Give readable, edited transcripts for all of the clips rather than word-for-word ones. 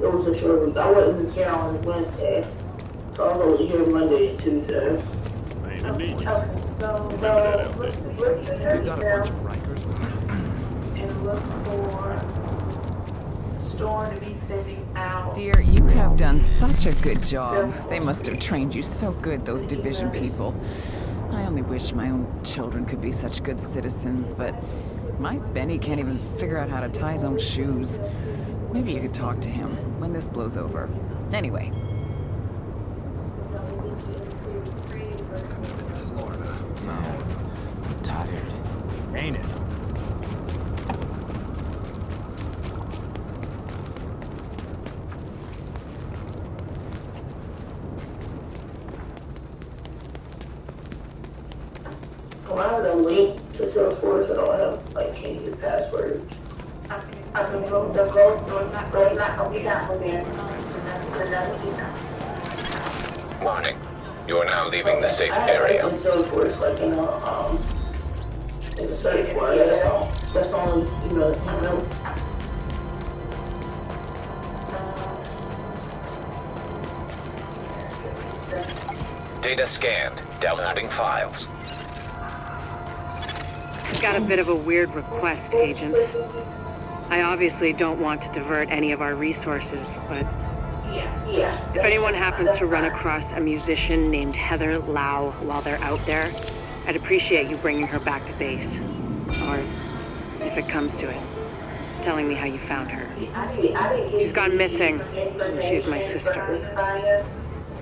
it was a short week. I wasn't here on Wednesday, so I was only here Monday and Tuesday. Ain't a need. Okay, so look through your email and look for store to be sending out. Dear, you have done such a good job. They must have trained you so good, those division people. I only wish my own children could be such good citizens, but my Benny can't even figure out how to tie his own shoes. Maybe you could talk to him when this blows over. Anyway. Florida. No. I'm tired. Ain't it? Well, I have a link to Salesforce. I don't have like changing passwords. I can go not gonna be that one there. Warning. You are now leaving the safe I area. have Salesforce, like in the search bar. That's the only I know. Data scanned. Downloading files. Got a bit of a weird request, Agent. I obviously don't want to divert any of our resources, but Yeah. if anyone happens to run across a musician named Heather Lau while they're out there, I'd appreciate you bringing her back to base. Or, if it comes to it, telling me how you found her. She's gone missing, and she's my sister.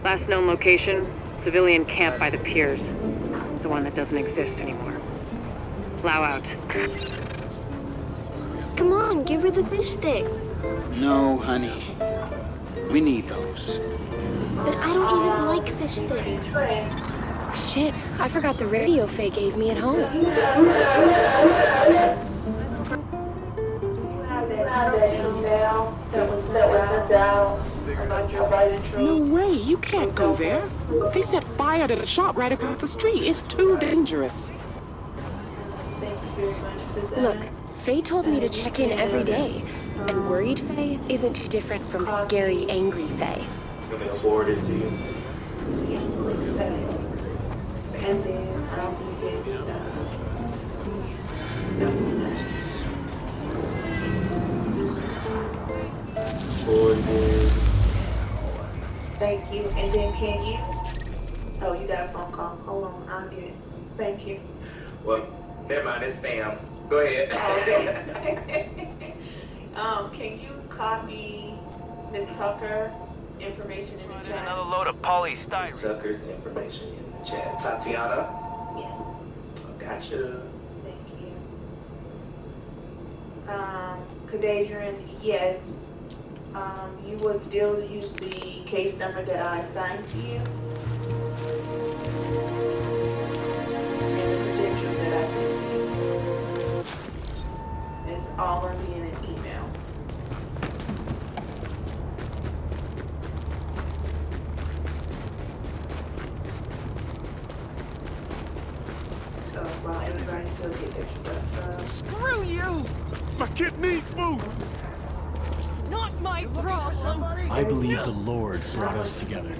Last known location, civilian camp by the piers. The one that doesn't exist anymore. Lau out. Come on, give her the fish sticks. No, honey. We need those. But I don't even like fish sticks. Shit, I forgot the radio Faye gave me at home. No way, you can't go there. They set fire to the shop right across the street. It's too dangerous. Look, Faye told me to check in every day. And worried Faye isn't too different from scary, angry Faye. I'm gonna forward it to you. And then I'll be Thank you. And then can you? Oh, you got a phone call. Hold on, I'll get it. Thank you. Well, never mind, it's spam. Go ahead. Can you copy Ms. Tucker information in the chat? Another load of polystyrene. Ms. Tucker's information in the chat. Tatiana? Yes. Gotcha. Thank you. Kadadrian, yes. You would still use the case number that I assigned to you. And the credentials that I sent to you. It's all going to be in an email. So while everybody still get their stuff Screw you! My kid needs food! Not my problem! I believe the Lord brought us together.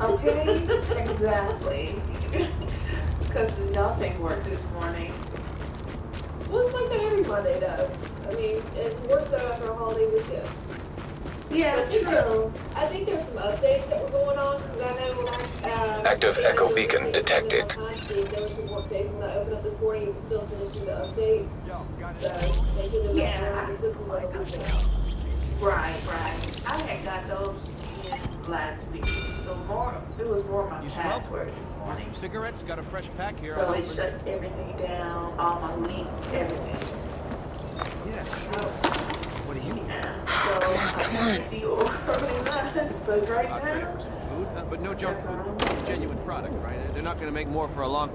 Okay, exactly. Because nothing worked this morning. Well, it's like that every Monday, though. I mean, it's more so after a holiday weekend. Yeah, true. I think there's some updates that were going on, because I know when Active echo beacon detected. There were some work days when I opened up this morning, it was still finishing the updates. So, they did it Yeah. the system like a weekend. Right. I had got those in last week, so it was more my password this morning. Some cigarettes? Got a fresh pack here. So it shut everything down, all my links, everything. Yeah, sure. What do you need? So Come on. the organized, but right I'll trade now, for some food, but no junk food. It's a genuine product, right? They're not gonna make more for a long...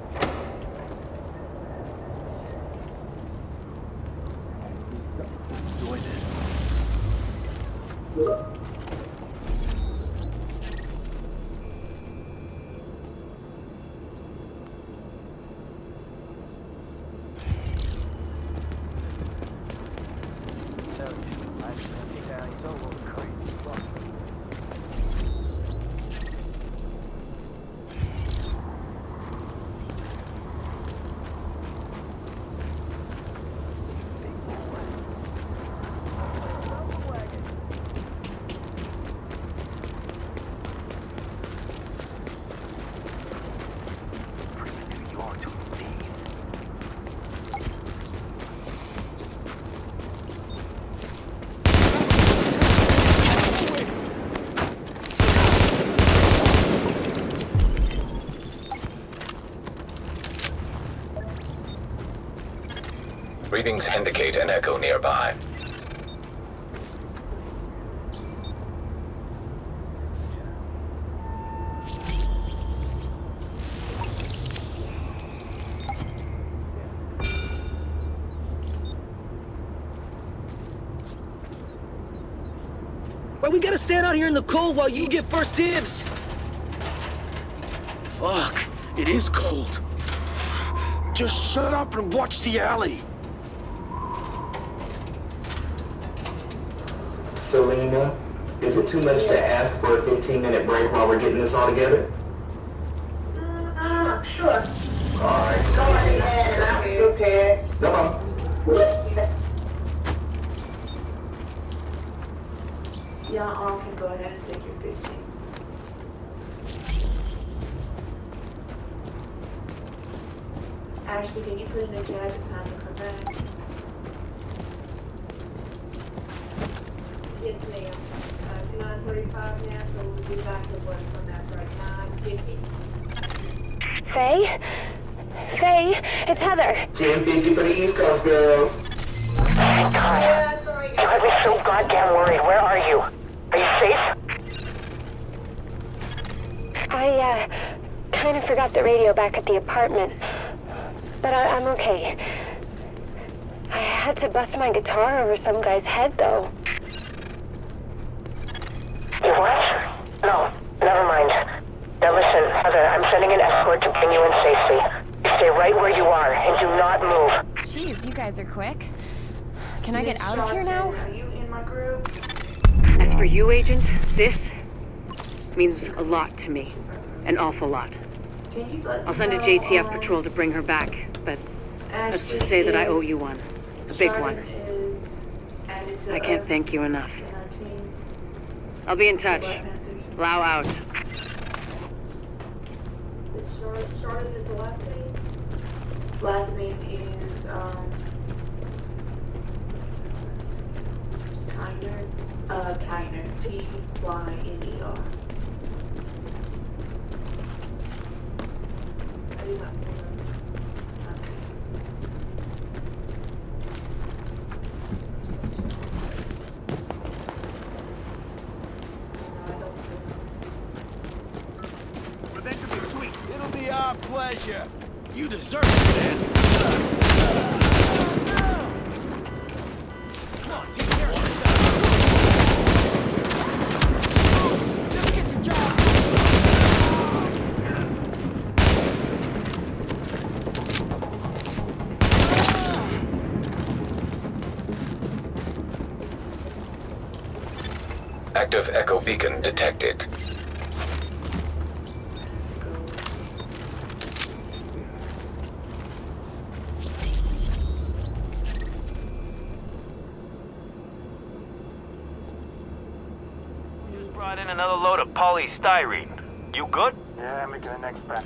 Enjoy this. Readings indicate an echo nearby. Why we gotta stand out here in the cold while you get first dibs? Fuck, it is cold. Just shut up and watch the alley. Selena, is it too much to ask for a 15-minute break while we're getting this all together? Sure. Alright. Go ahead and I'm prepared. No problem. Y'all all can go ahead and take your 15. Ashley, can you put in the chat the time to come back? Yes, ma'am. It's 9:35 now, so we'll be back to what from that's right, 9:50. Faye? Faye, it's Heather. 10:50 for the East Coast girls. Thank God. Yeah, sorry, You had me so goddamn worried. Where are you? Are you safe? I, kind of forgot the radio back at the apartment. But I'm okay. I had to bust my guitar over some guy's head, though. You what? No, never mind. Now listen, Heather, I'm sending an escort to bring you in safely. You stay right where you are and do not move. Jeez, you guys are quick. Can I get out of here now? Are you in my group? As for you, Agent, this means a lot to me. An awful lot. Can you let I'll send a JTF patrol to bring her back, but let's just say that I owe you one. A big one. I can't thank you enough. I'll be in touch. Lau out. Charlotte is the last name? Last name is, Tyner. Tyner. I did not see them. For them to be sweet, it'll be our pleasure. You deserve it, man. Come on, take care of yourself. Just get your job. Active echo beacon detected. Just brought in another load of polystyrene. You good? Yeah, I'm making the next batch.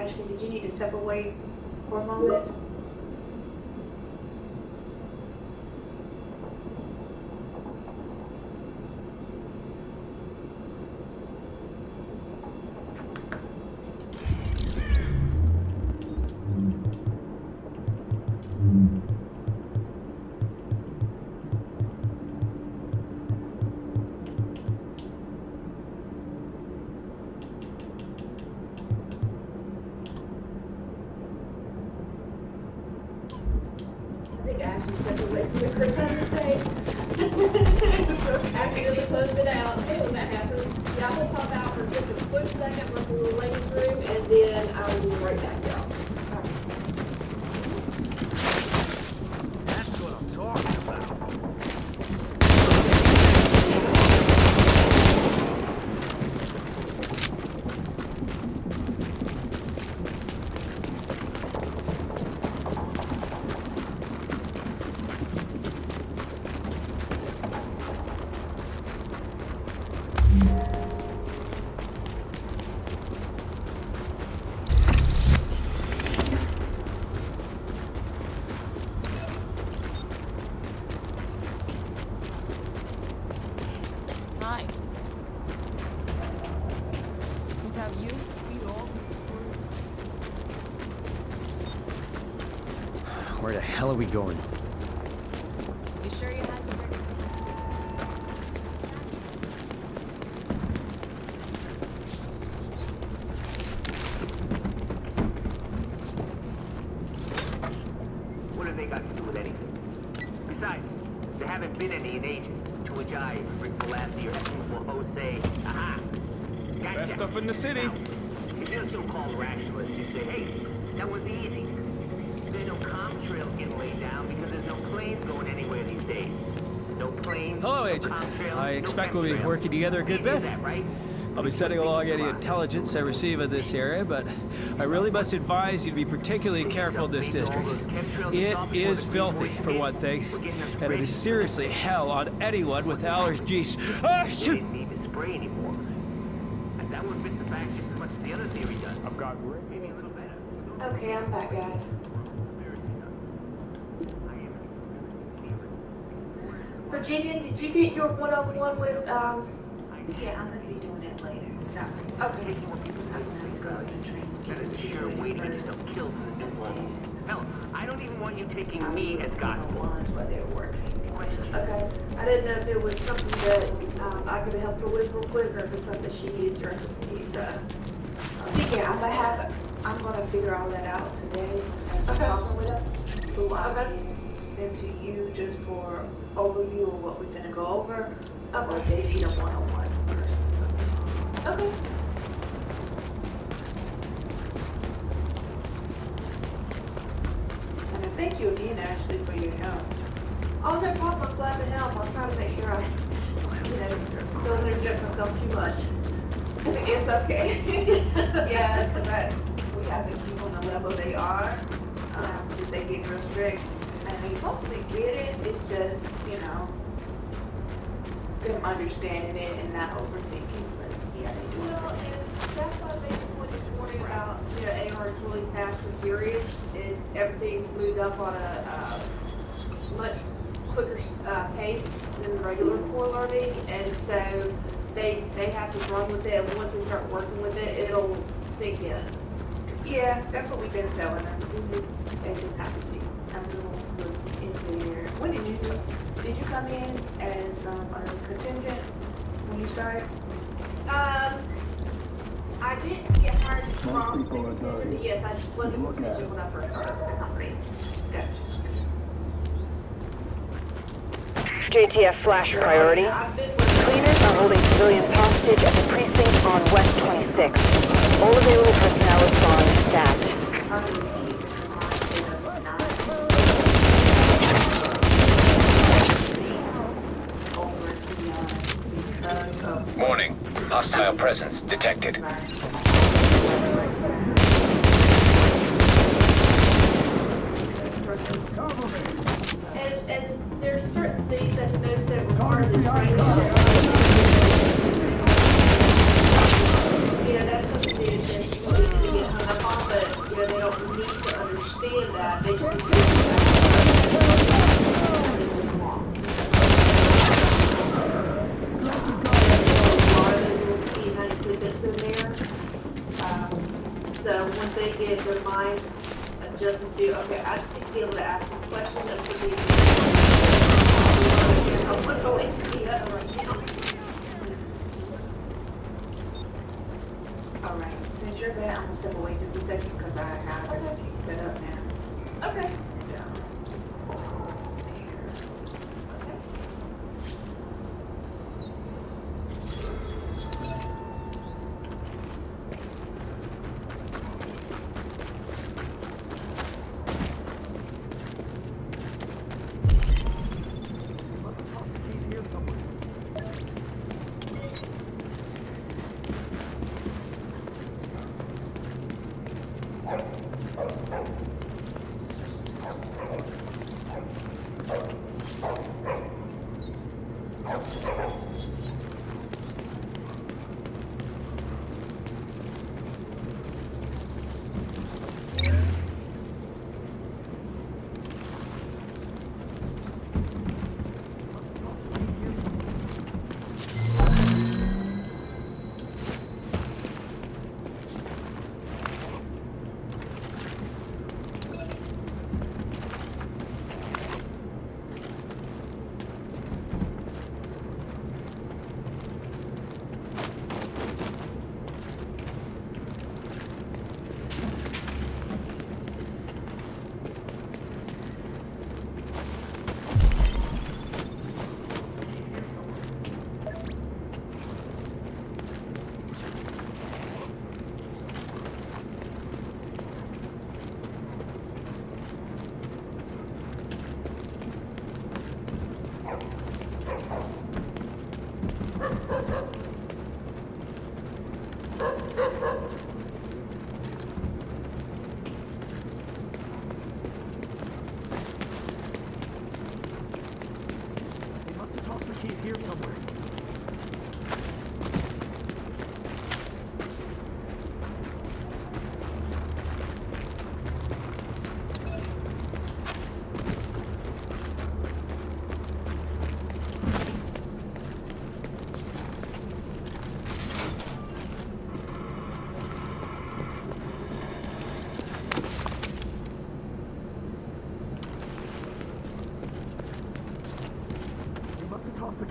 Ashley, did you need to step away for a moment? I think I actually stepped away from the crib on mistake. Accidentally closed it out. Hey, when that happens, yeah, I'm gonna pop out for just a quick second, run to the ladies' room, and then I will be right back, y'all. That's what I'm talking about. Hi. Without you, we'd all be screwed. Where the hell are we going? You sure you had to bring it? What have they got to do with anything? Besides, there haven't been any in ages. To which I, Rick Velasquez, your estimable host, say, aha! Gotcha. Best stuff in the city. Now, if you're a so-called rationalist, you say, hey, that was easy. There's no comm trails getting laid down because there's no planes going anywhere these days. No planes. Hello, no Agent. comm trails, I no expect we'll be chemtrails. working together a good You knew bit. that, right? I'll be sending along any intelligence I receive in this area, but I really must advise you to be particularly careful in this district. It is filthy, for one thing, and it is seriously hell on anyone with allergies. Ah, They shoot! didn't need to spray anymore. And that one fits the facts just as much as the other theory does. I've got maybe a little better. Okay, I'm back, guys. Virginia, did you get your one-on-one with, yeah, I'm gonna be doing it later. No. Okay. I'm gonna go and train. Sure, waiting to get yourself killed in the new world. Hell, I don't even want you taking me as gospel. While they're working. Okay. I didn't know if there was something that I could help her with real quick, or if it's something she needed directly from you. So yeah, I'm gonna figure all that out today. And talking with her, who I can send to you just for overview of what we're gonna go over. Or if they need a one-on-one. Okay. And I thank you again, Ashley, for your help. Oh, no problem. I'm glad to help. I'll try to make sure I, don't interject myself too much. It's okay. Yeah, because we have to keep on the level they are. If they get real strict. And they mostly get it. It's just, them understanding it and not overthinking. But yeah, they do. Well, and that's what I made the point this morning about, AR is really fast and furious. Everything's moved up on a much quicker pace than regular core learning, and so they have to run with it, and once they start working with it, it'll sink in. Yeah, that's what we've been telling them. They just have to see. Was in there. When did you come in as a contingent when you started? I didn't get hired from the contingent. Yes, I was a contingent when I first started the company. Gotcha. JTF flash priority. Cleaners are holding civilians hostage at the precinct on West 26. All available personnel is gone and staffed. Warning. Hostile presence detected. And there's certain things that notice that were part of the training that that's something that you get hung up on, but they should be so once they get their minds adjusted to, okay, I just need to be able to ask this question, that's what we what's always speed up right now. Alright, since you're there, I'm gonna step away just a second because I have everything set up now. Okay.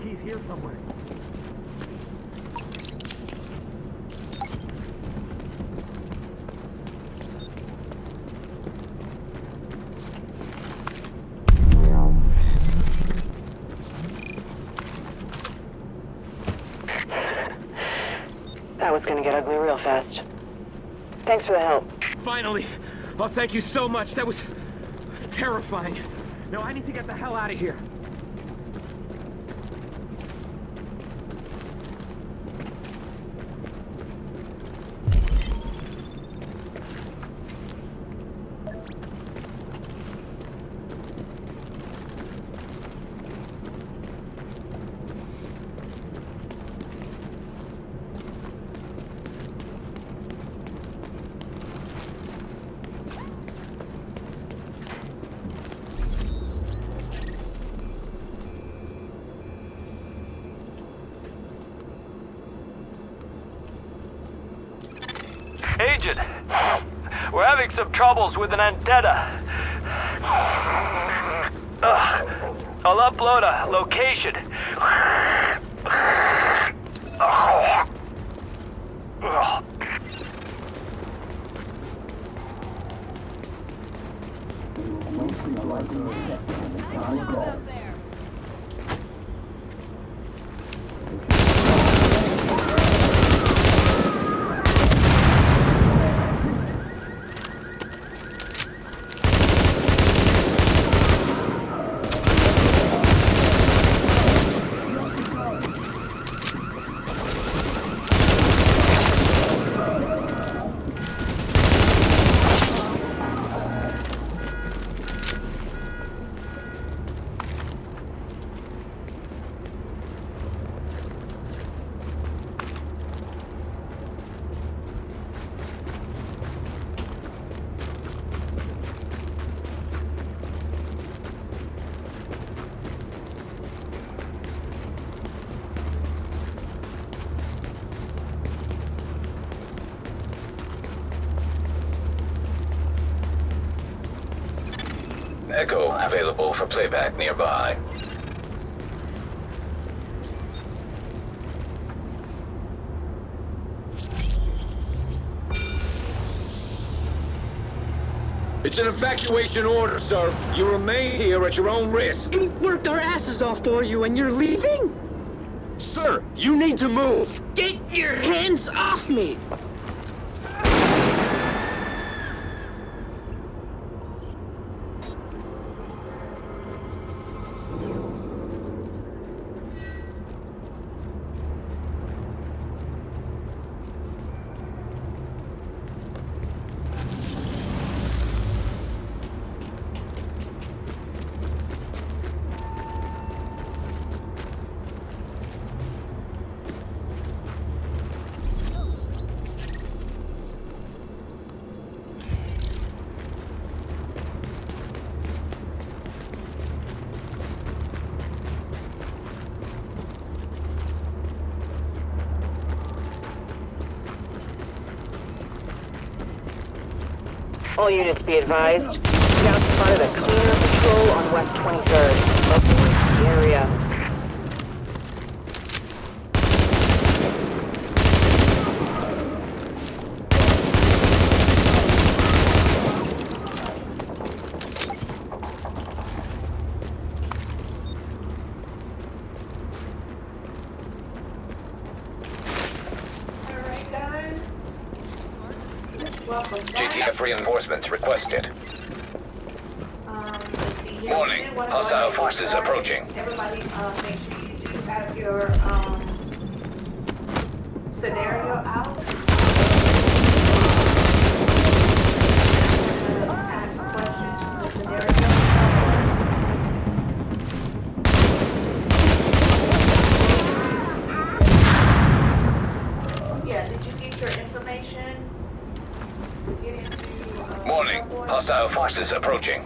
He's here somewhere. That was gonna get ugly real fast. Thanks for the help. Finally! Oh, thank you so much. That was terrifying. No, I need to get the hell out of here. Agent, we're having some troubles with an antenna. I'll upload a location. Echo available for playback nearby. It's an evacuation order, sir. You remain here at your own risk. We worked our asses off for you and you're leaving? Sir, you need to move. Get your hands off me! All units be advised. Scouts spotted a cleaner patrol on West 23rd. Avoid the area. GTF reinforcements requested. Let's see here. Warning, hostile forces approaching. Everybody, make sure you do have your scenario out. Ask questions from the scenario. Yeah, did you get your information? Warning, hostile forces approaching.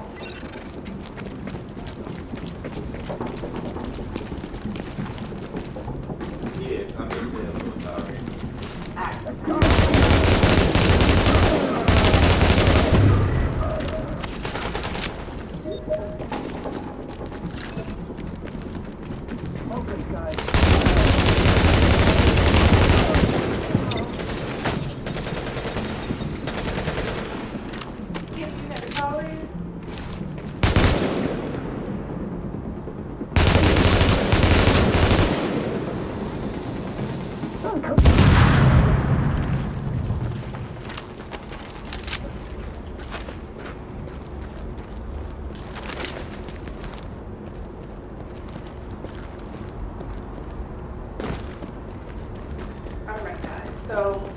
Alright guys, so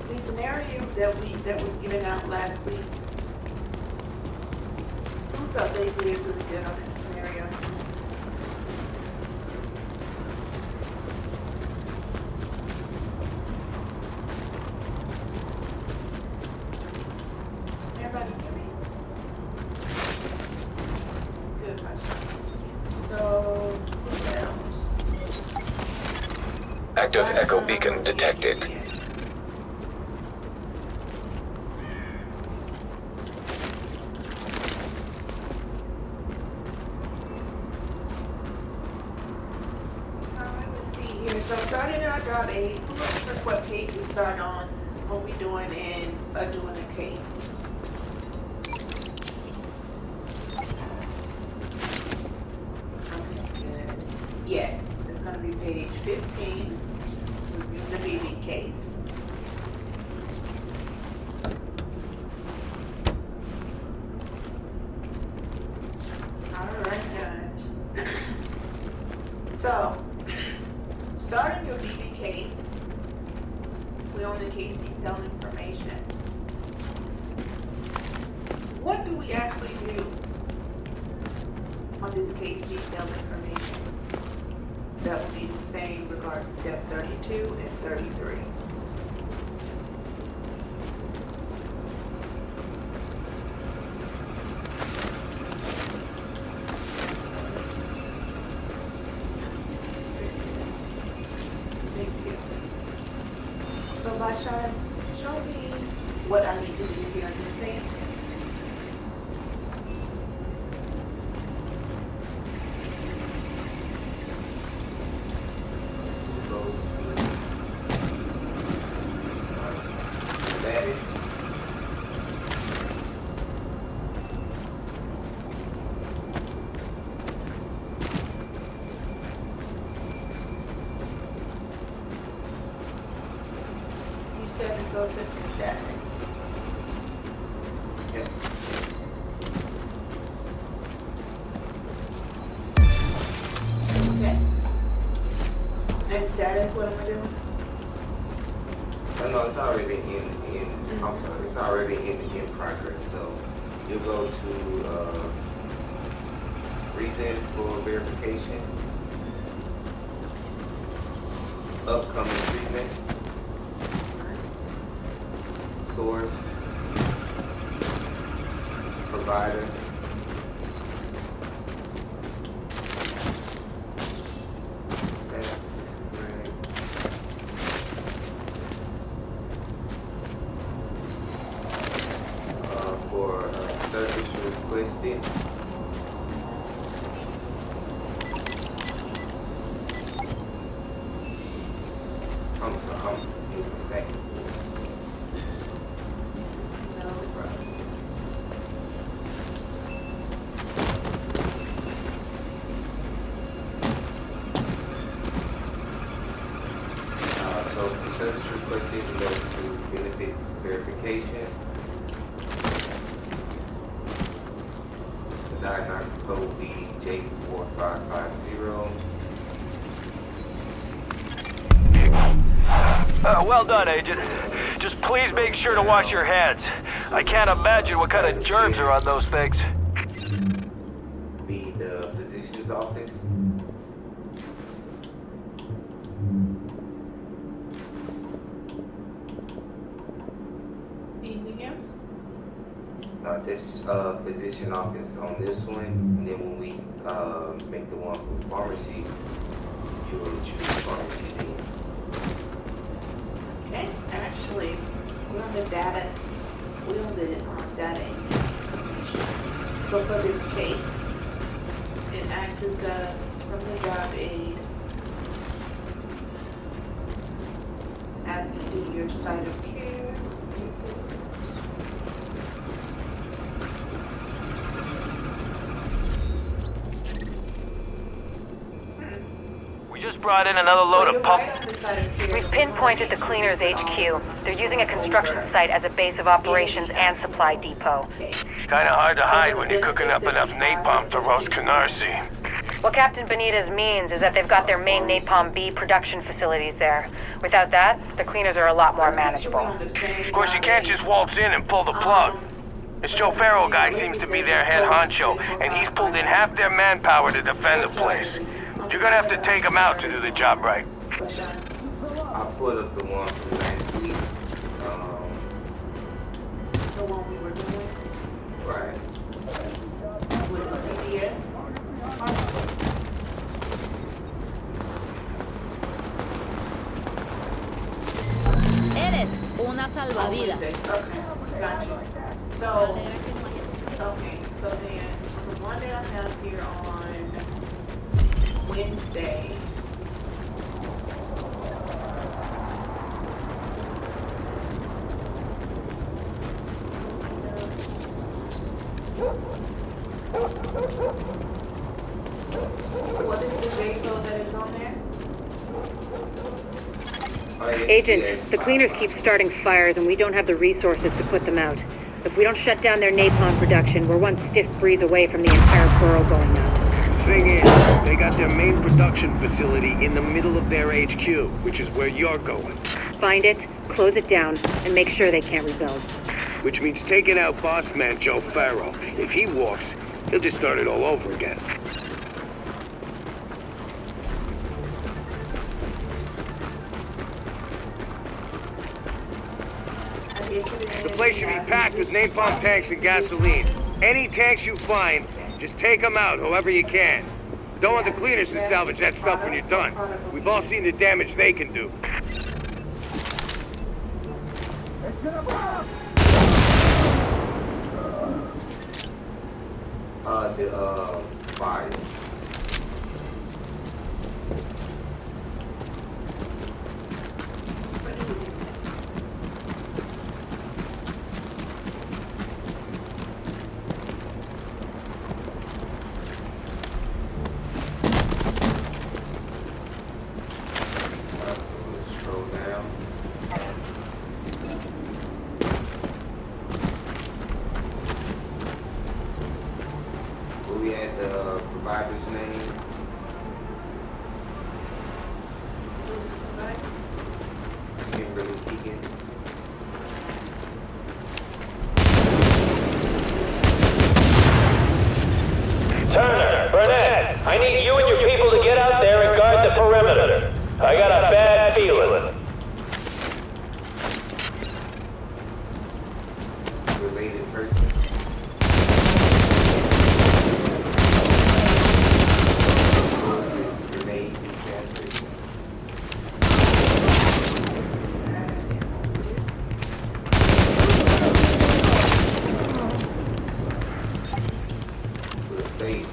the scenario that was given out last week, who thought they did really good on that scenario? Everybody hear me? Good question. So, who else? Active echo beacon detected. So starting in our job 8, who remembers what page we start on when we doing doing a case? Okay, good. Yes, it's going to be page 15, reviewing the BB case. Alright guys. So, starting your BB case, we own the case detail information. What do we actually do on this case detail information? That will be the same regarding step 32 and 33. So Bashan, show me what I need to do here on this page. open status. Yep. Okay. And status, what am I doing? Oh, no, it's already I'm sorry, it's already in progress. So you go to reason for verification, upcoming treatment, source, provider, for service requested. I'm moving back and forth. No problem. So for service requested, we go to benefits verification. The diagnostic code will be J4550. Well done, Agent. Just please make sure to wash your hands. I can't imagine what kind of germs are on those things. Be the physician's office. Anything else? This physician office on this one, and then when we make the one for pharmacy, you will choose pharmacy then. Okay, actually, we're on the data, we're on the data entry. So for this case, it accesses us from the job aid as you do your site of care. We just brought in another load of pump. We've pinpointed the cleaners HQ. They're using a construction site as a base of operations and supply depot. Kinda hard to hide when you're cooking up enough napalm to roast Canarsie. What Captain Benitez means is that they've got their main Napalm B production facilities there. Without that, the cleaners are a lot more manageable. Of course, you can't just waltz in and pull the plug. This Joe Farrell guy seems to be their head honcho, and he's pulled in half their manpower to defend the place. You're gonna have to take him out to do the job right. I put up the one from last week. The one we were doing Right. with the CDS. Eres una salvavidas. Okay, gotcha. So, okay, so then, the one that I have here on Wednesday. What is the J code that is on there? Agent, the cleaners keep starting fires and we don't have the resources to put them out. If we don't shut down their napalm production, we're one stiff breeze away from the entire borough going nuts. Thing is, they got their main production facility in the middle of their HQ, which is where you're going. Find it, close it down, and make sure they can't rebuild. Which means taking out boss man Joe Farrell. If he walks, he'll just start it all over again. The place should be packed with napalm tanks and gasoline. Any tanks you find, just take them out however you can. Don't want the cleaners to salvage that stuff when you're done. We've all seen the damage they can do. Fire. Scroll down. we had the provider's name? Kimberly Keegan. Turner, Burnett, I need you and your people to get out there and guard the perimeter. I got a bad feeling. Related person. Grenade disaster. We're safe.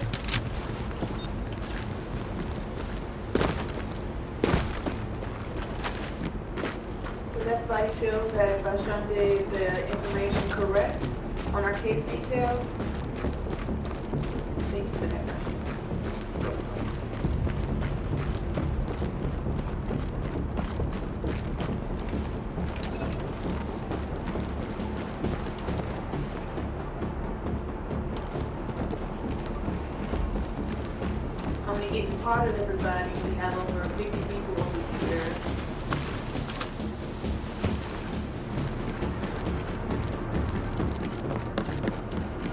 Does everybody feel that if I shown the information correct on our case details? Thank you for that. I'm gonna get part of everybody. We have over 50 people over here.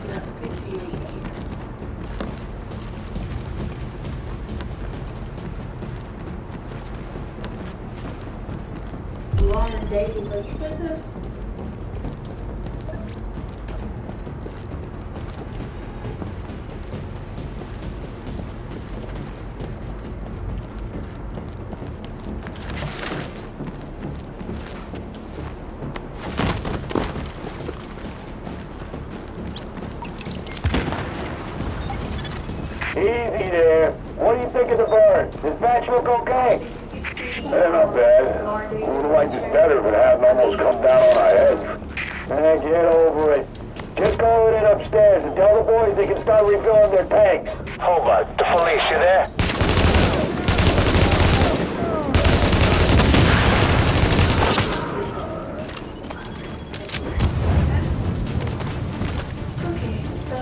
We have 58 here. Lauren and David, are you with us? Easy there. What do you think of the bird? Does Batch look okay? They're not bad. I would have liked it better if it hadn't almost come down on our heads. Get over it. Just go in upstairs and tell the boys they can start refilling their tanks. Hold on. The police, you there? Okay, so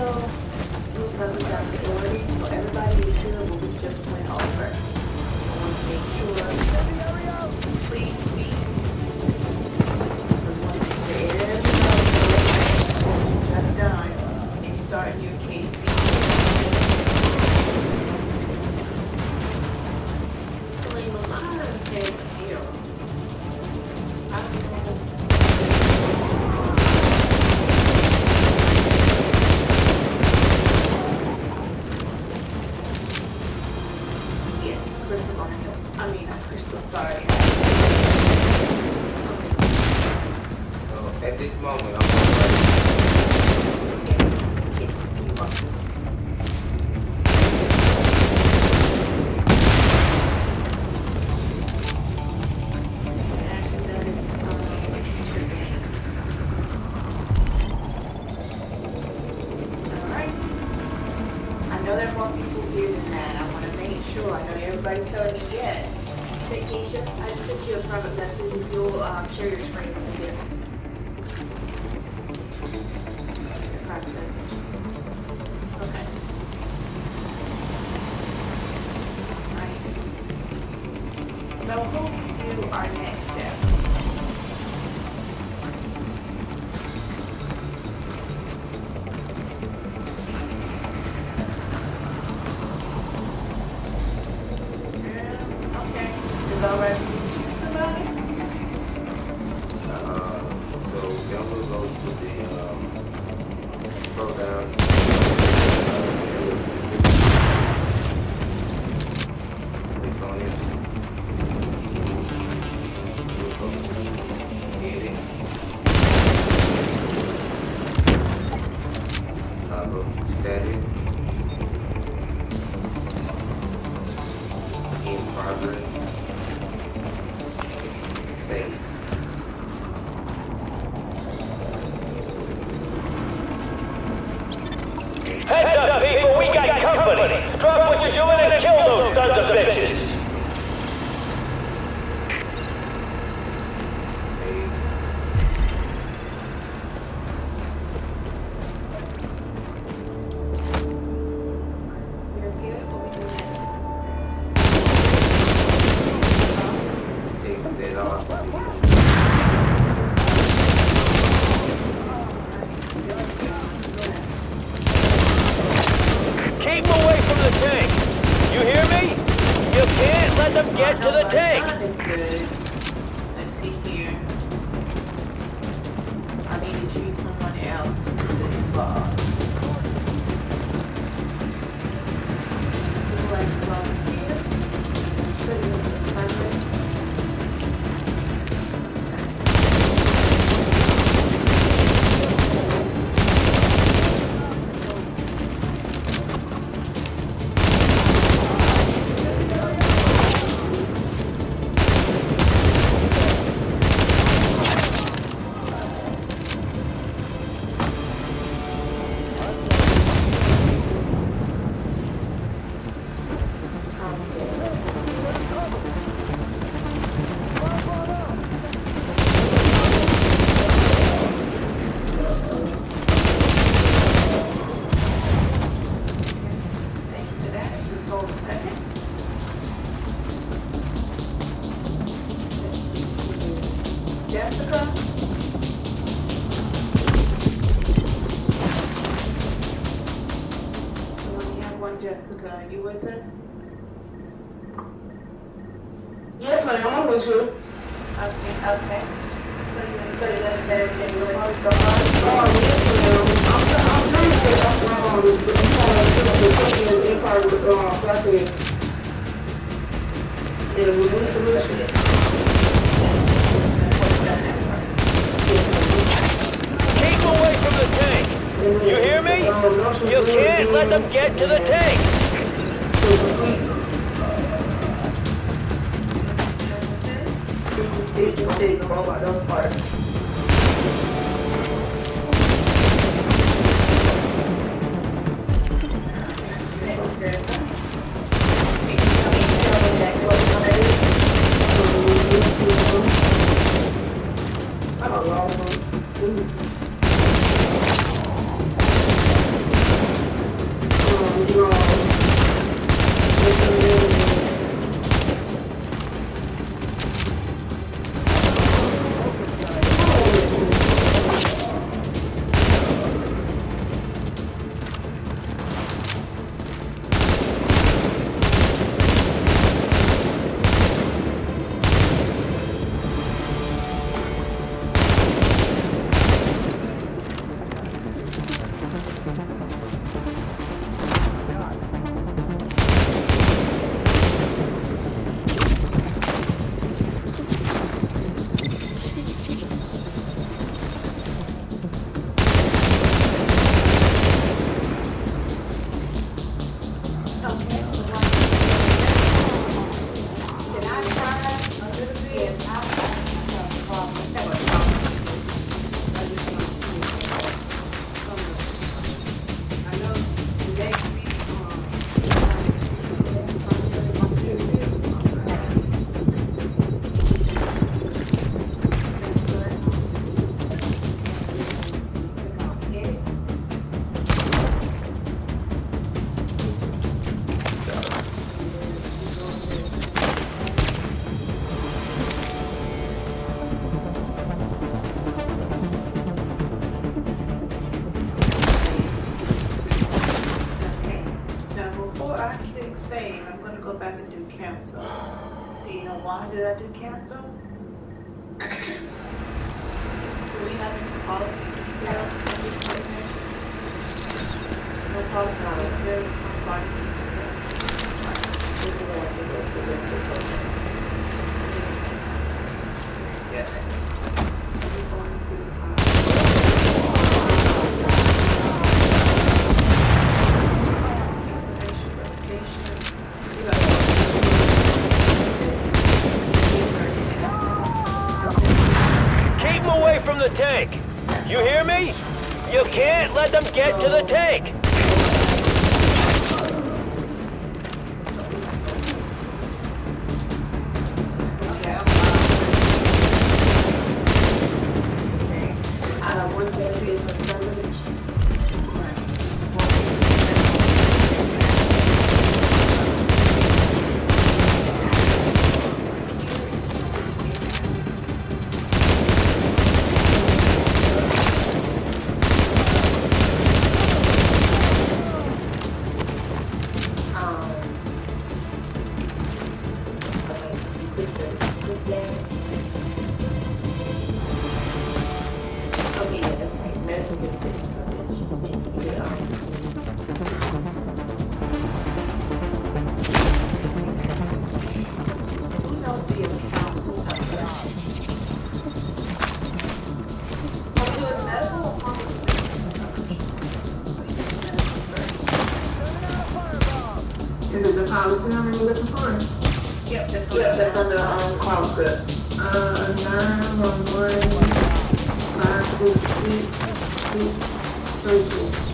looks like we got majority, so everybody is sure what we just went over. I want to make sure, please speak. I want to make sure everybody knows what you have done and start your case. Selena, my husband, you know, I don't know. Yeah, Crystal on him. I mean, not Crystal, sorry. So at this moment, I'm going Alright. I know there are more people here than that. I want to make sure. I know everybody's telling me yes. Keisha, I just sent you a private message. If you'll share your screen over here. Private message. Okay. Alright. So who can do our next step? Okay. Is all right with you choose somebody? So Yellow goes to the program. Click on it. Get it. Go to status. In progress. Save. Heads up, people, we got company. Drop what you're doing and kill those sons of bitches. Keep them away from the tank. You hear me? You can't let them get to the tank. Let's see here. I need to choose someone else to involve. Would you like to volunteer? Show you the primary. Jessica? We only have one Jessica. Are you with us? Yes, ma'am, I'm with you. Okay, okay. So you're gonna set everything really hard? Oh, yes, ma'am. I'm trying to get off the part of the process. Yeah, we're doing solution. Keep them away from the tank. You hear me? You can't let them get to the tank. About those parts. Cancel. Do you know why did I do cancel? Do we have any policy details for this business? No policy details, no policy details. Yeah. We're going to From the tank. You hear me? You can't let them get to the tank. Is it the policy number you're looking for? Yep, That's on the call script. 911 526 632.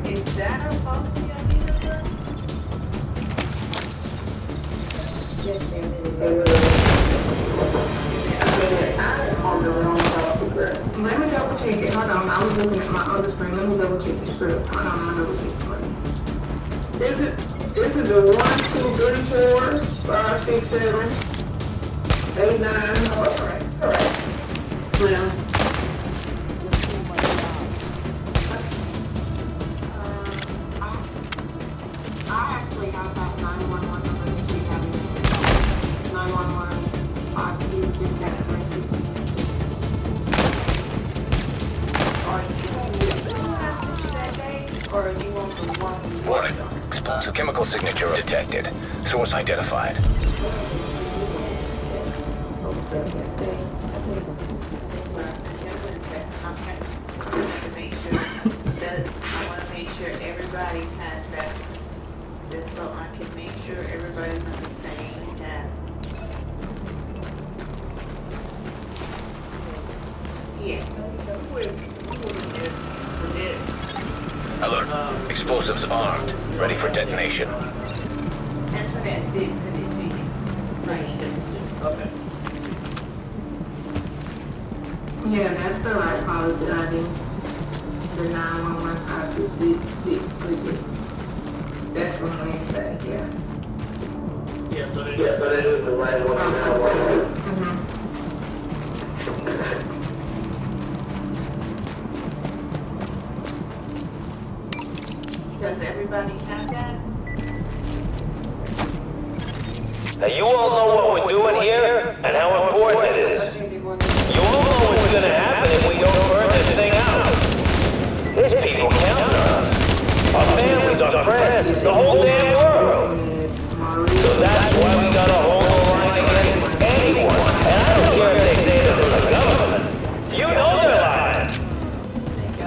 Is that a policy ID number? Yes, ma'am. I'm on the wrong call script. Let me double check it. Hold on. I was looking at my other screen. Let me double check the script. Hold on. I'll double check it for you. Is it the 1, 2, 3, 4, 5, 6, 7, 8, 9? All right. Well. I actually have that 911 number that you have. 911 526 Are you that day, or do you want the one? Warning. Explosive chemical signature detected. Source identified. I want to make sure everybody has that, just so I can make sure everybody's on the same tab. Yeah. Alert. Explosives armed. Ready for detonation. Antoinette did send it to you. Right. Okay. Yeah, that's the right policy ID. The 911 526 That's what I'm saying, yeah. Yeah, so that is the right one. Does everybody have that? Now you all know what we're doing here and how important it is. You all know what's gonna happen if we don't burn this thing out. There's people counting on us. Our families, our friends, the whole damn world. So that's why we gotta hold the line against anyone. And I don't care if they say this is the government. You know they're lying.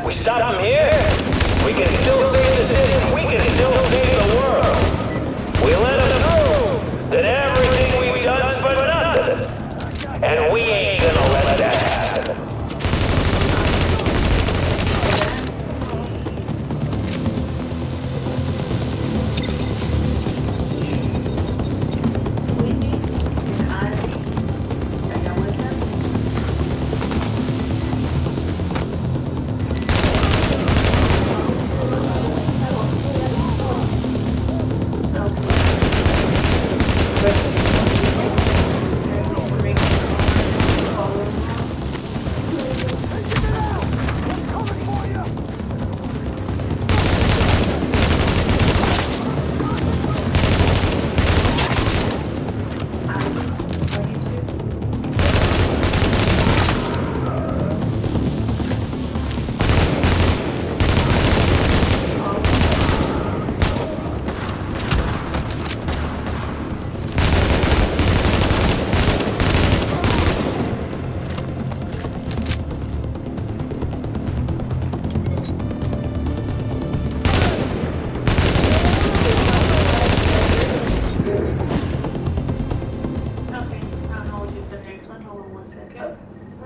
We stop them here, we can still save the city, we can still save the world. We let them know that everything we've done for nothing. And we ain't gonna let that happen.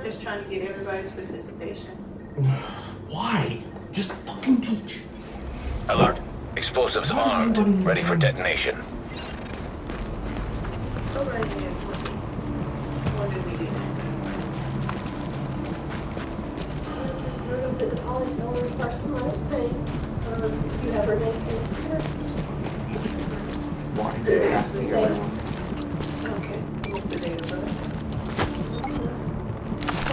Just trying to get everybody's participation. Why? Just fucking teach. Alert. Explosives armed. Ready for detonation. Go right ahead. What do we do next? So we're gonna put the policy on the personalized thing. You have her name here. Why did it have to be everyone? Okay. What's the date of birth? I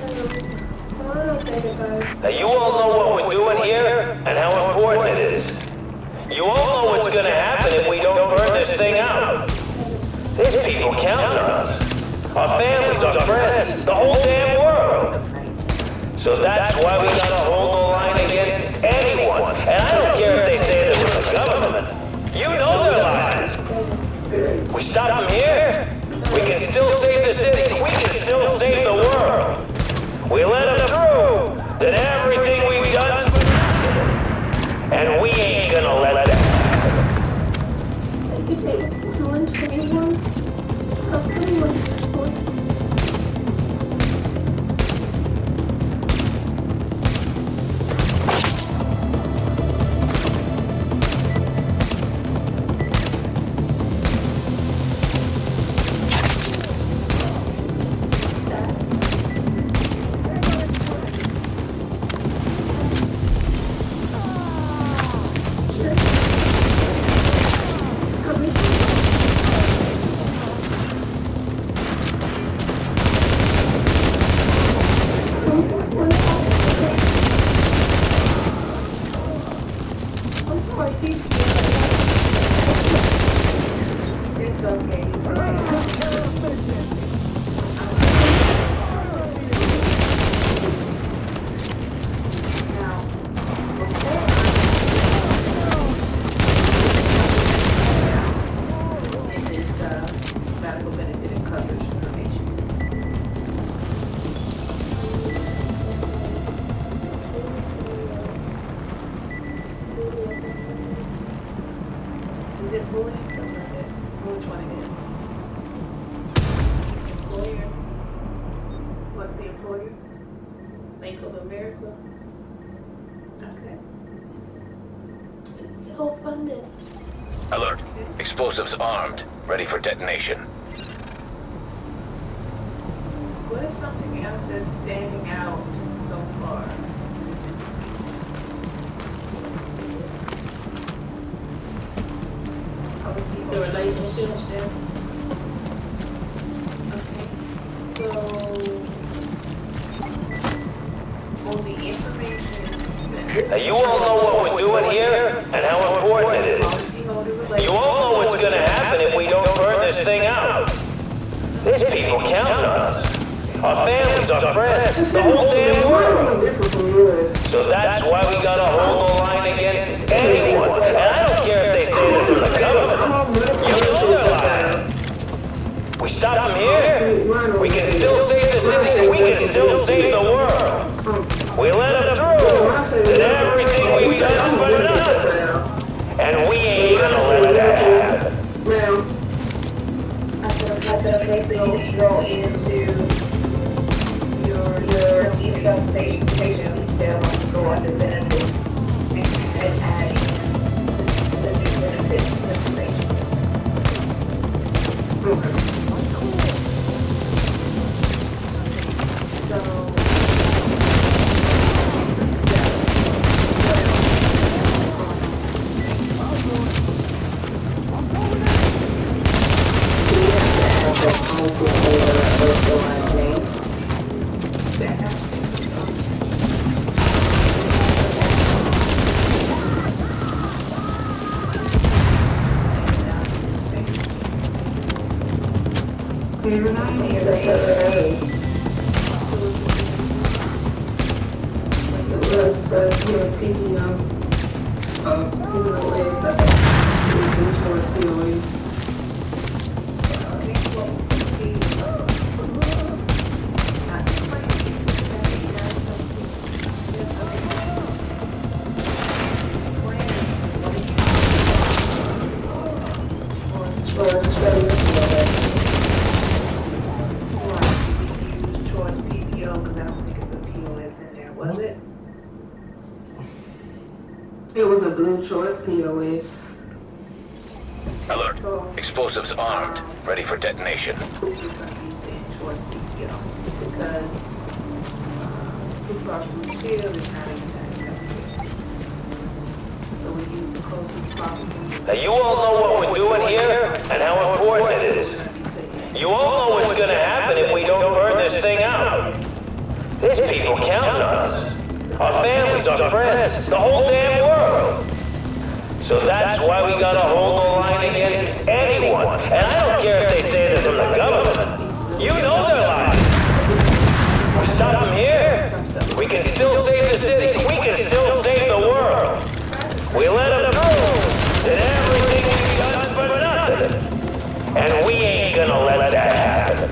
don't know if they Now you all know what we're doing here and how important it is. You all know what's gonna happen if we don't burn this thing out. These people count on us. Our families, our friends, the whole damn world. So that's why we gotta hold the line against anyone. And I don't care if they say this was the government. You know their lies. We stop them here, we can still save the city. We can still save the world. We let them through. That everything we've done, and we ain't gonna let it. It takes one to anyone. How can anyone do this point? Alert. Explosives armed. Ready for detonation. What is something else that's standing out so far? The relationship still? Okay. So, on the information... Now you all know what we're doing here and how important it is. You all know what's gonna happen if we don't burn this thing out. These people count on us. Our families, our friends, the whole damn world. So that's why we gotta hold the line against anyone. And I don't care if they say this is the government. You know their lies. We stop them here, we can still save the city, we can still save the world. We let them through. That everything we've done for nothing. And we ain't gonna let it happen. Well, I said go into your income station detail, go under benefits, and add in the new benefits information. Okay. So, it was a blue choice POS. Alert. Explosives armed. Ready for detonation. We're just going to use the choice PPO because Blue Cross Blue Shield is not even that effective. So we use the closest possible. Now you all know what we're doing here and how important it is. You all know what's gonna happen if we don't burn this thing out. These people count on us. Our families, our friends, the whole damn world. So that's why we gotta hold the line against anyone. And I don't care if they say they're from the government. You know they're lying. We stop them here, we can still save the city. We can still save the world. We let them through, then everything we've done for nothing. And we ain't gonna let that happen.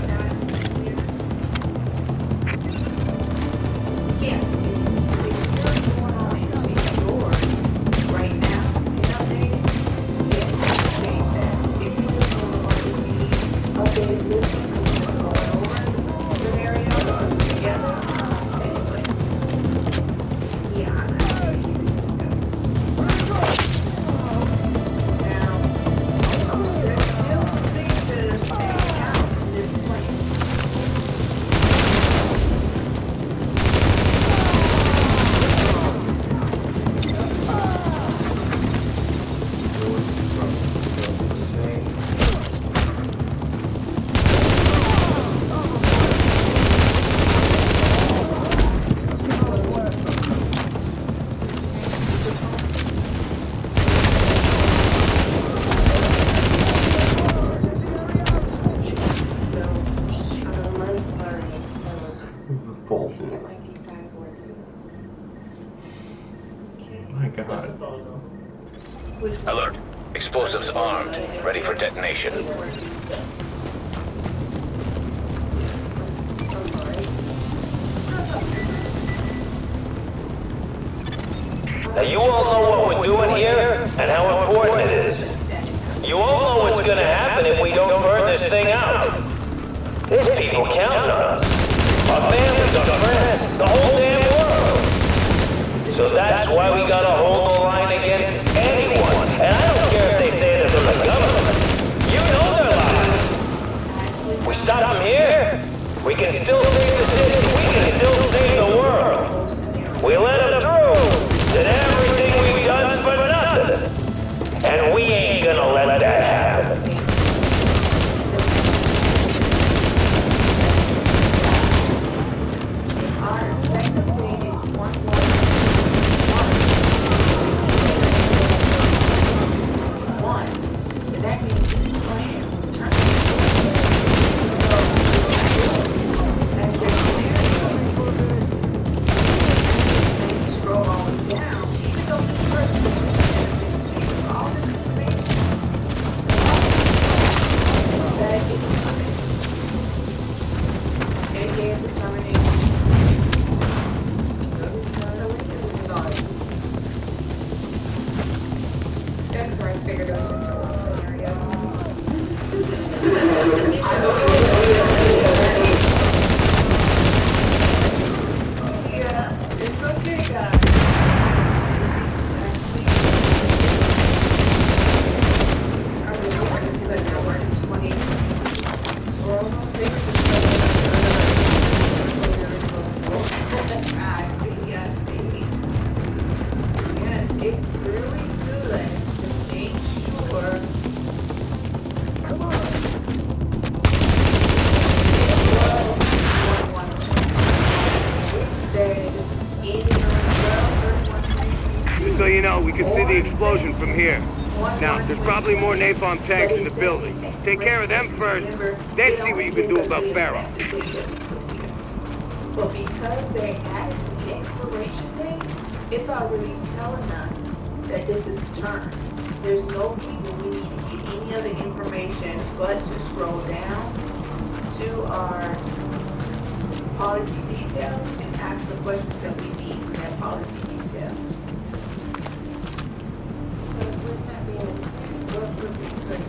My God. Alert. Explosives armed. Ready for detonation. Now you all know what we're doing here and how important it is. You all know what's gonna happen if we don't burn this thing out. There's people counting on us. Our families, our friends, the whole damn world. So that's why we gotta hold the line against anyone. And I don't care if they say they're from the government. You know they're lying. We stop them here, we can still save the city. We can still save the world. We let them through, then everything we've done for nothing. And we ain't gonna let that happen. So you know, we can see the explosion from here. Now, there's probably more napalm tanks in the building. Take care of them first, then see what you can do about Pharaoh. But because they added the expiration date, it's already telling us that this is the turn. There's no reason we need to get any other information but to scroll down to our policy details and ask the questions that we need from that policy detail. But with that being said, what would be good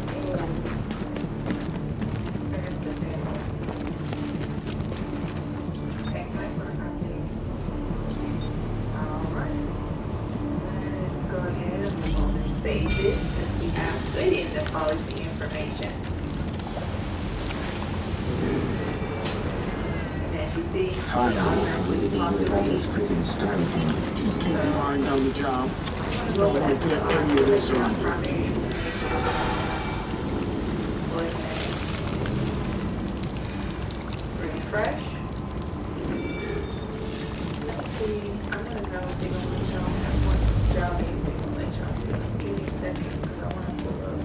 and save this since we have put in the policy information. And as you see, Always quick and stylish. Just keep your mind on the job. You don't want to get any of this on you. Refresh. Let's see. I'm gonna go they're gonna let y'all have one job aid they're gonna let y'all do. Give me a second, because I want to pull up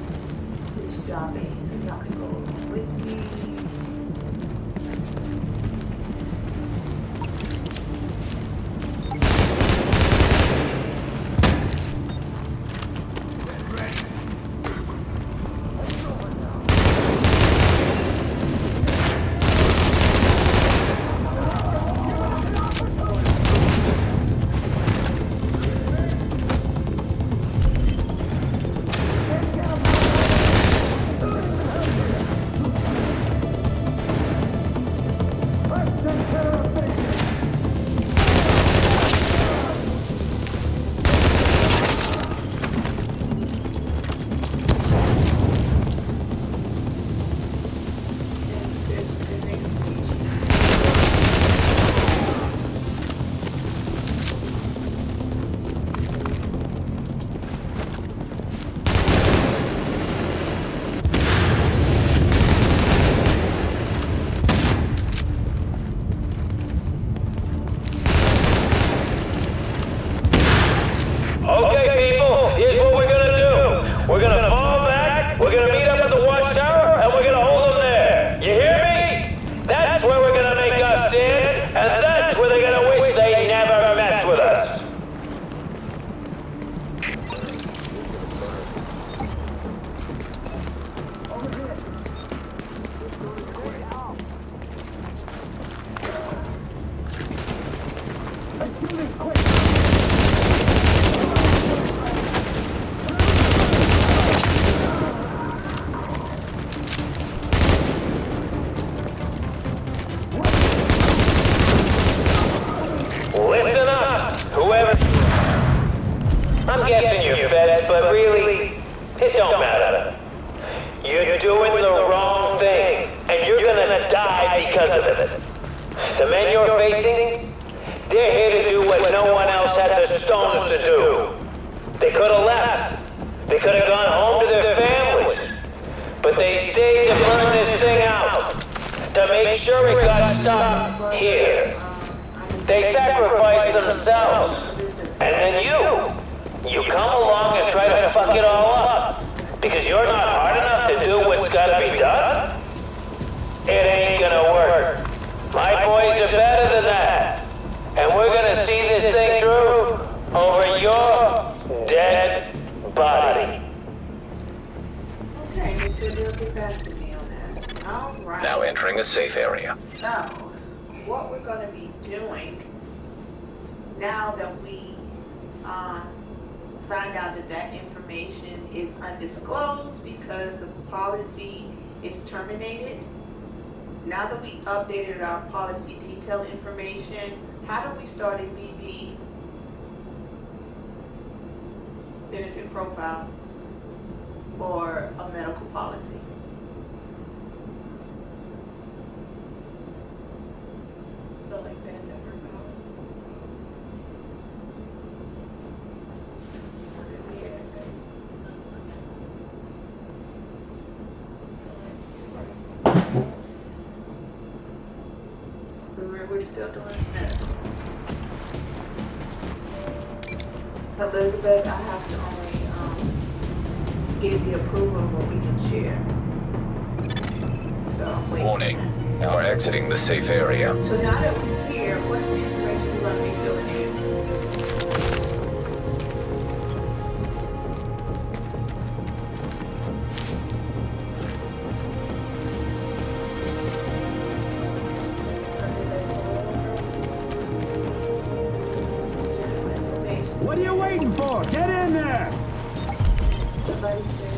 which job aids and y'all can go along with me. Okay, people, here's what we're gonna do. We're gonna fall back, we're gonna meet up at the watchtower, and we're gonna hold them there. You hear me? That's where we're gonna make our stand, and that's where they're gonna wish they never messed with us. Listen up, whoever... I'm guessing you're feds, but really, it don't matter. You're doing the wrong thing, and you're gonna die because of it. The men you're facing, they're here to do what no one else had the stones to do. They could have left. They could have gone home to their families. But they stayed to burn this thing out, to make sure it got stopped here. They sacrificed themselves. And then you come along and try to fuck it all up. Because you're not hard enough to do what's gotta be done? It ain't gonna work. My boys are better than that. And we're gonna see this thing through over your dead body. Okay, so they'll get back to me on that. Alright. Now entering a safe area. So, what we're going to be doing, now that we find out that that information is undisclosed because the policy is terminated, now that we updated our policy detail information, how do we start a BB benefit profile or a medical policy? So like that we're still doing that. Elizabeth, I have to only get the approval of what we can share. So I'm waiting. Warning. You are exiting the safe area. So now that we're here, what's the information you want me filling in? What are you waiting for? Get in there! Somebody said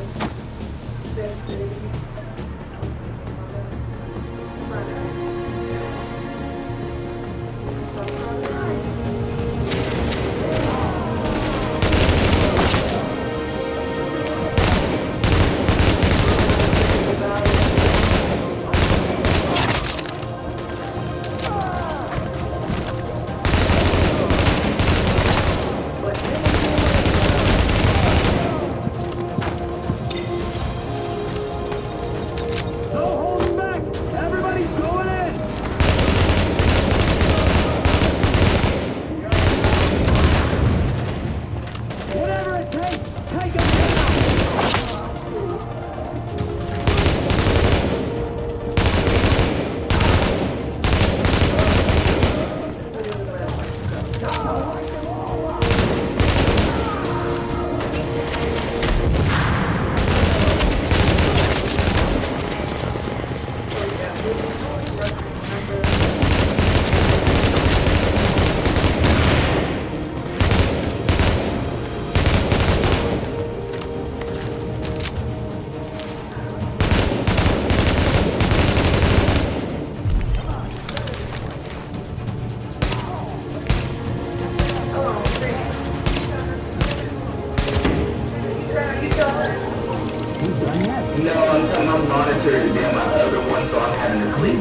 monitor is down my other one, so I'm having to click,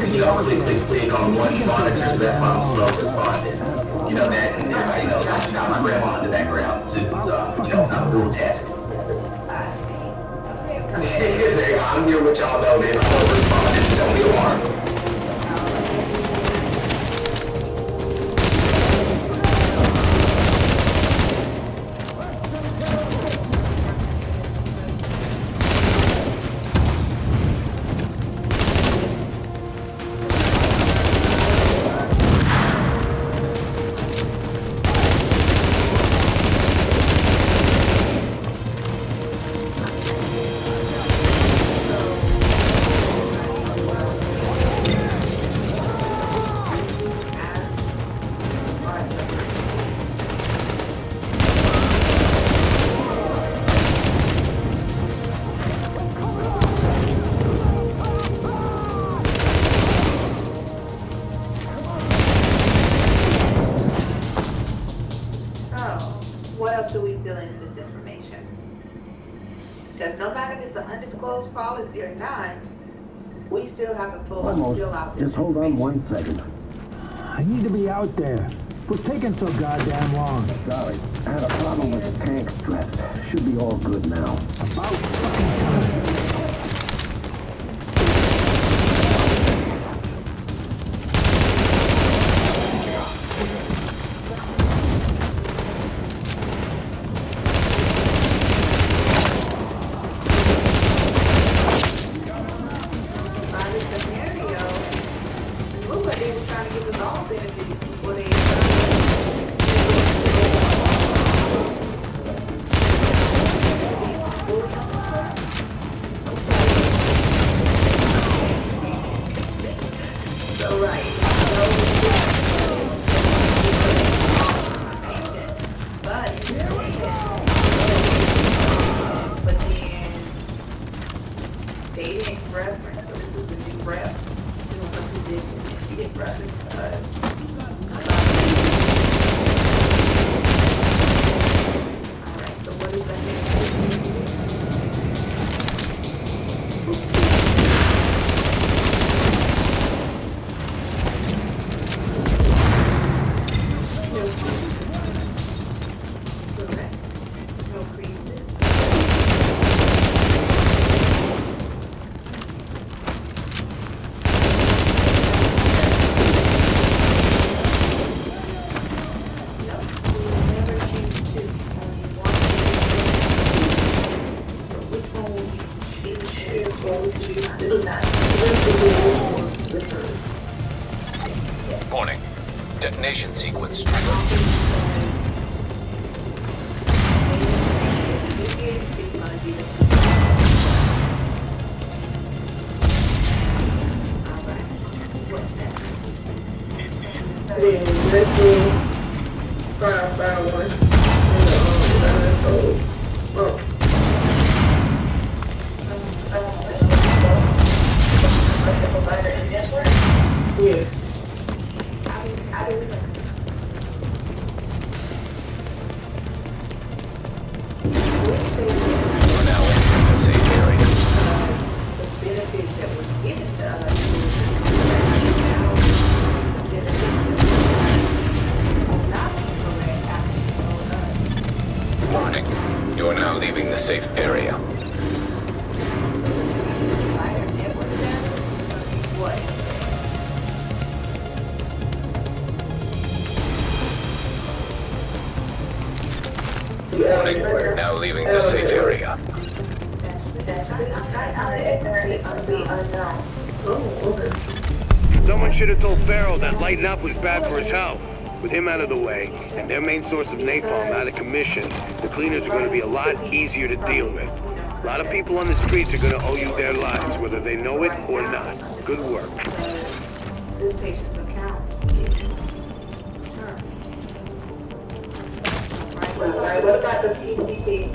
click on one monitor, so that's why I'm slow responding. You know that, and everybody knows I got my grandma in the background too, so, you know, I'm multitasking. There you go. I'm here with y'all though, man. I'm over responding, don't be alarmed. What else do we fill in this information? Because no matter if it's an undisclosed policy or not, we still have to fill out this Just hold on 1 second. I need to be out there. What's taking so goddamn long? Sorry, I had a problem with the tank straps. Should be all good now. About fucking time. Warning. Detonation sequence triggered. Yes. We're now entering the safe area. The benefits that was given to us Warning. You are now leaving the safe area. Warning. Now leaving the safe area. Someone should have told Farrell that lighting up was bad for his health. With him out of the way, and their main source of napalm out of commission, the cleaners are going to be a lot easier to deal with. A lot of people on the streets are going to owe you their lives, whether they know it or not. Good work. This patient's account is Right, what about the PCP?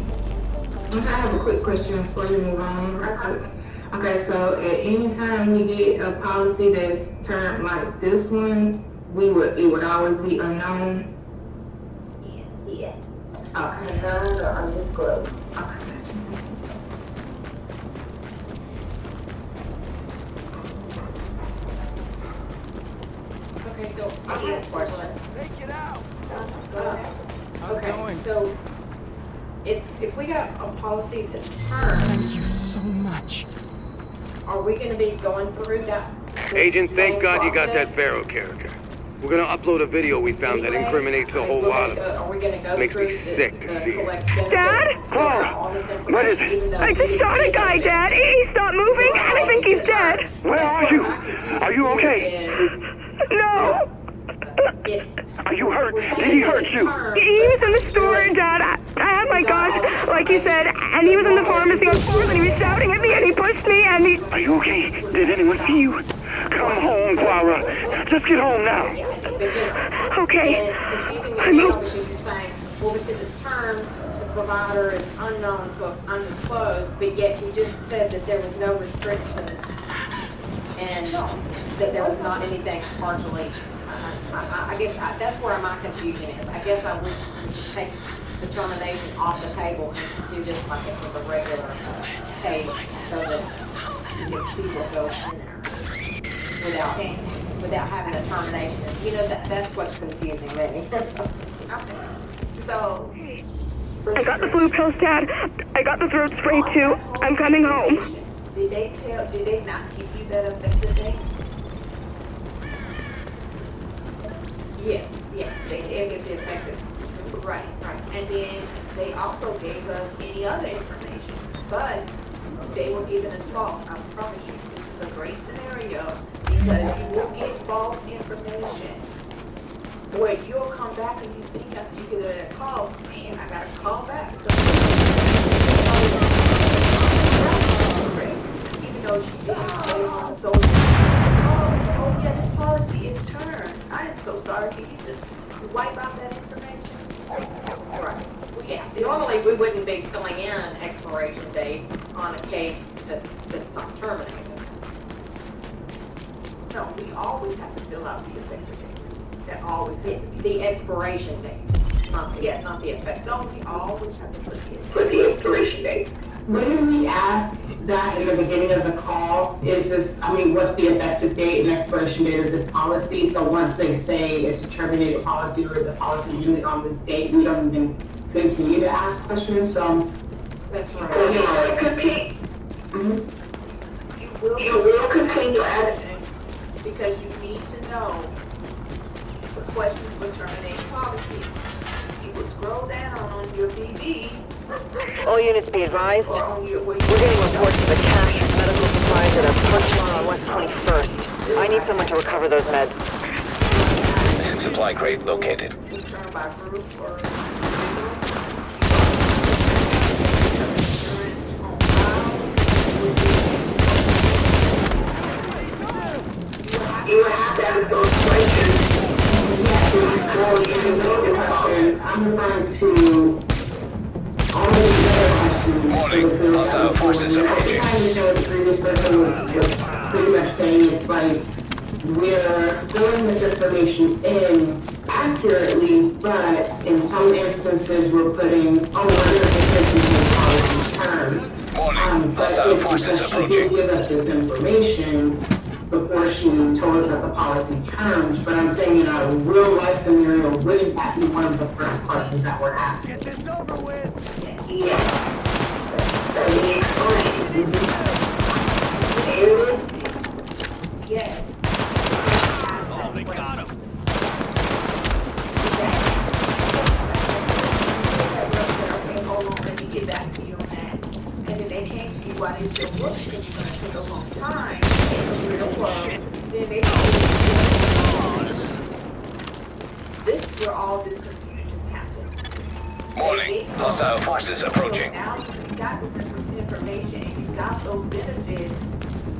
I have a quick question before you move on. Okay, so at any time we get a policy that's termed like this one, it would always be unknown? Yes. Okay. Unknown or undisclosed. Okay. question. Take it out. Go ahead. How's it going? So if we got a policy this term, Thank you so much. are we going to be going through that? Agent, thank same God you got that process? Barrow character. We're gonna upload a video we found that Anyway, incriminates a whole lot of them. Are we going to go Makes through me sick to see it. Dad? What is it? I just shot a guy, Dad. He's not moving. I think he's dead. Where are you? Are you okay? No. Are you hurt? Did he hurt you? He was in the store, Dad. I had my gun, like you said, and he was in the pharmacy on fourth, and he was shouting at me, and he pushed me, and he... Are you okay? Did anyone see you? Come home, Clara. Just get home now. Okay. It's confusing when you obviously you're saying, well, within this term, the provider is unknown, so it's undisclosed, but yet you just said that there was no restrictions and that there was not anything partially. I guess that's where my confusion is. I guess I wish we should take the termination off the table and just do this like it was a regular case so that you can see what goes in there without having a termination. You know, that's what's confusing me. Okay. So, I got the flu pills, Dad. I got the throat spray, too. I'm coming home. Did they not give you that effective date? Yes, they gave us the effective. Right. And then they also gave us any other information, but they were giving us false. I promise you, this is a great scenario because you will get false information. Where you'll come back and you think after you get that call, man, I got a call back. Even though you didn't say on the social oh yeah, this policy is turned. I am so sorry. Can you just wipe out that information? Right. Well, yeah. Normally we wouldn't be filling in an expiration date on a case that's not terminated. No, we always have to fill out the effective date. That always has to be the expiration date. Not the effect. No, we always have to put the expiration date. When we asked that in the beginning of the call, what's the effective date and expiration date of this policy? So once they say it's a terminated policy or the policy is ended on this date, we don't even continue to ask questions. So that's right. You will continue asking because you need to know the questions for terminating policy. You will scroll down on your BB. All units be advised. We're getting reports of a cache of medical supplies at a punch bar on West 21st. I need someone to recover those meds. Missing supply crate located. You would have to ask those questions. I'm referring to all of these other questions. Warning, hostile forces approaching. The previous person was pretty much saying it's like we're filling this information in accurately, but in some instances we're putting, we're going to put this into the policy term. Warning, hostile forces approaching. She did give us this information before she told us that the policy terms, but I'm saying in a real life scenario, wouldn't that be one of the first questions that we're asking? Get this over with. Yeah. So we explain. Yes. Oh, they got him. Okay, hold on, let me get back to you on that. And then they came to you while they still working, because it's going to take a long time. In the real world, then they this is where all this confusion happens. Warning, hostile forces approaching. Now you got this information and you got those benefits.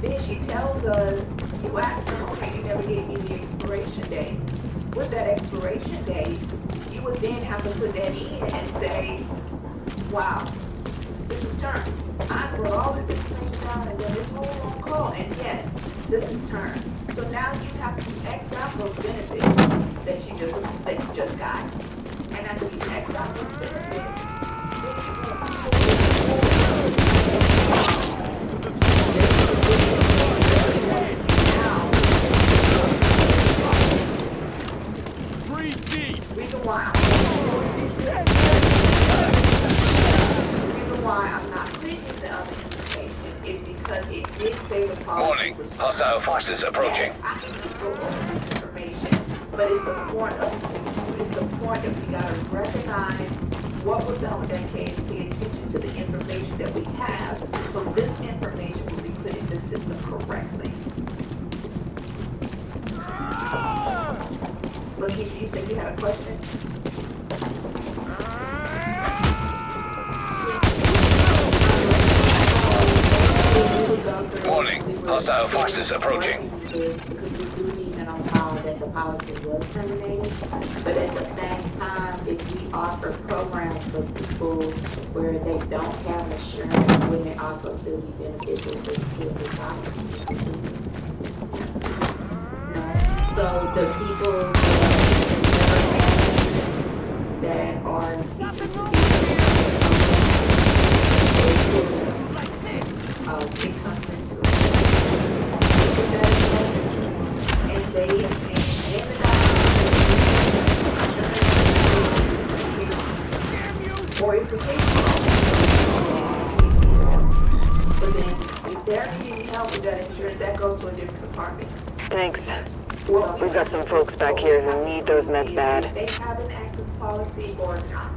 Then she tells us, you asked them, okay, you never gave me the expiration date. With that expiration date, you would then have to put that in and say, wow, this is turned. I wrote all this information down and then this whole long call, and yes, this is turned. So now you have to X out those benefits that you just got. And after you X out those benefits, Warning. Hostile forces approaching. I can just go over information, but it's the point of we gotta recognize what was done with that case, pay attention to the information that we have, so this information will be put in the system correctly. Lakeisha, you said you had a question? Warning. Hostile forces approaching. Because we do need to know that the policy was terminated, but at the same time, if we offer programs for people where they don't have insurance, wouldn't it also still be beneficial for the policy? So the people that are seeking to get and they or if the case but then if they're needing help with that insurance, that goes to a different department. Thanks. We've got some folks back here who need those meds bad. If they have an active policy or not.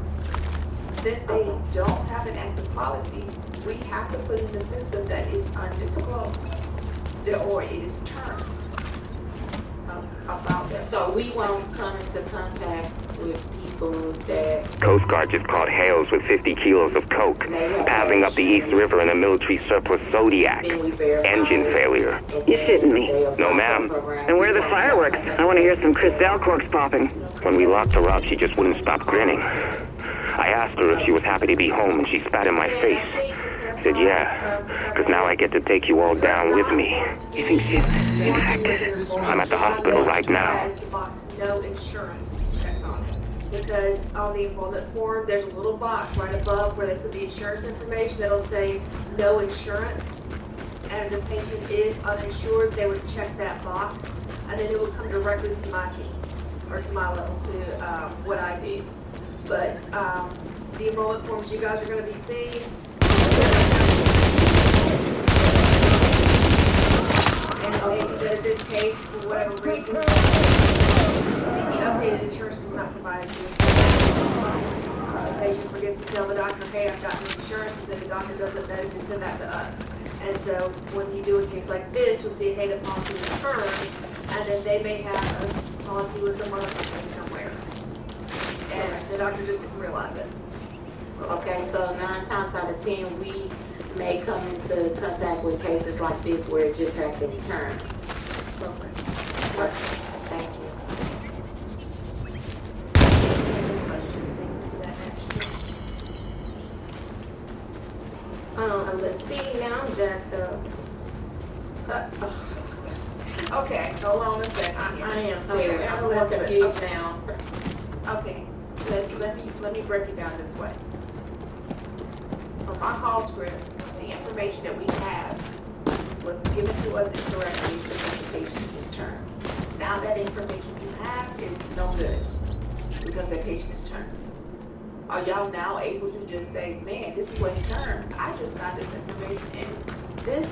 Since they don't have an active policy, we have to put in the system that is undisclosed, or it is termed about that. So we won't come into contact with people that... Coast Guard just caught Hales with 50 kilos of coke, paddling up the East River in a military surplus Zodiac. Engine failure. You're shitting me. No, ma'am. And where are the fireworks? I want to hear some Cristal corks popping. When we locked her up, she just wouldn't stop grinning. I asked her if she was happy to be home, and she spat in my face. Said, yeah, because now I get to take you all down with me. You think she's infected? I'm at the hospital right now. No insurance checked on it. Because on the enrollment form, there's a little box right above where they put the insurance information that'll say no insurance. And if the patient is uninsured, they would check that box, and then it would come directly to my team, or to my level, to what I do. But the enrollment forms you guys are going to be seeing, and in this case, for whatever reason, the updated insurance was not provided to us. The patient forgets to tell the doctor, hey, I've got no insurance, and the doctor doesn't know to send that to us. And so when you do a case like this, you'll see, hey, the policy was turned, and then they may have a policy with some other company somewhere. And the doctor just didn't realize it. Okay, so 9 times out of 10, we may come into contact with cases like this where it just has to be turned. Okay. Thank you. Let's see, now I'm jacked up. Okay, hold on a second. I am too. I'm a little confused now. Okay, let me break it down this way. From my call script, the information that we have was given to us incorrectly because the patient is turned. Now that information you have is no good because that patient is turned. Are y'all now able to just say, man, this is what he turned. I just got this information and this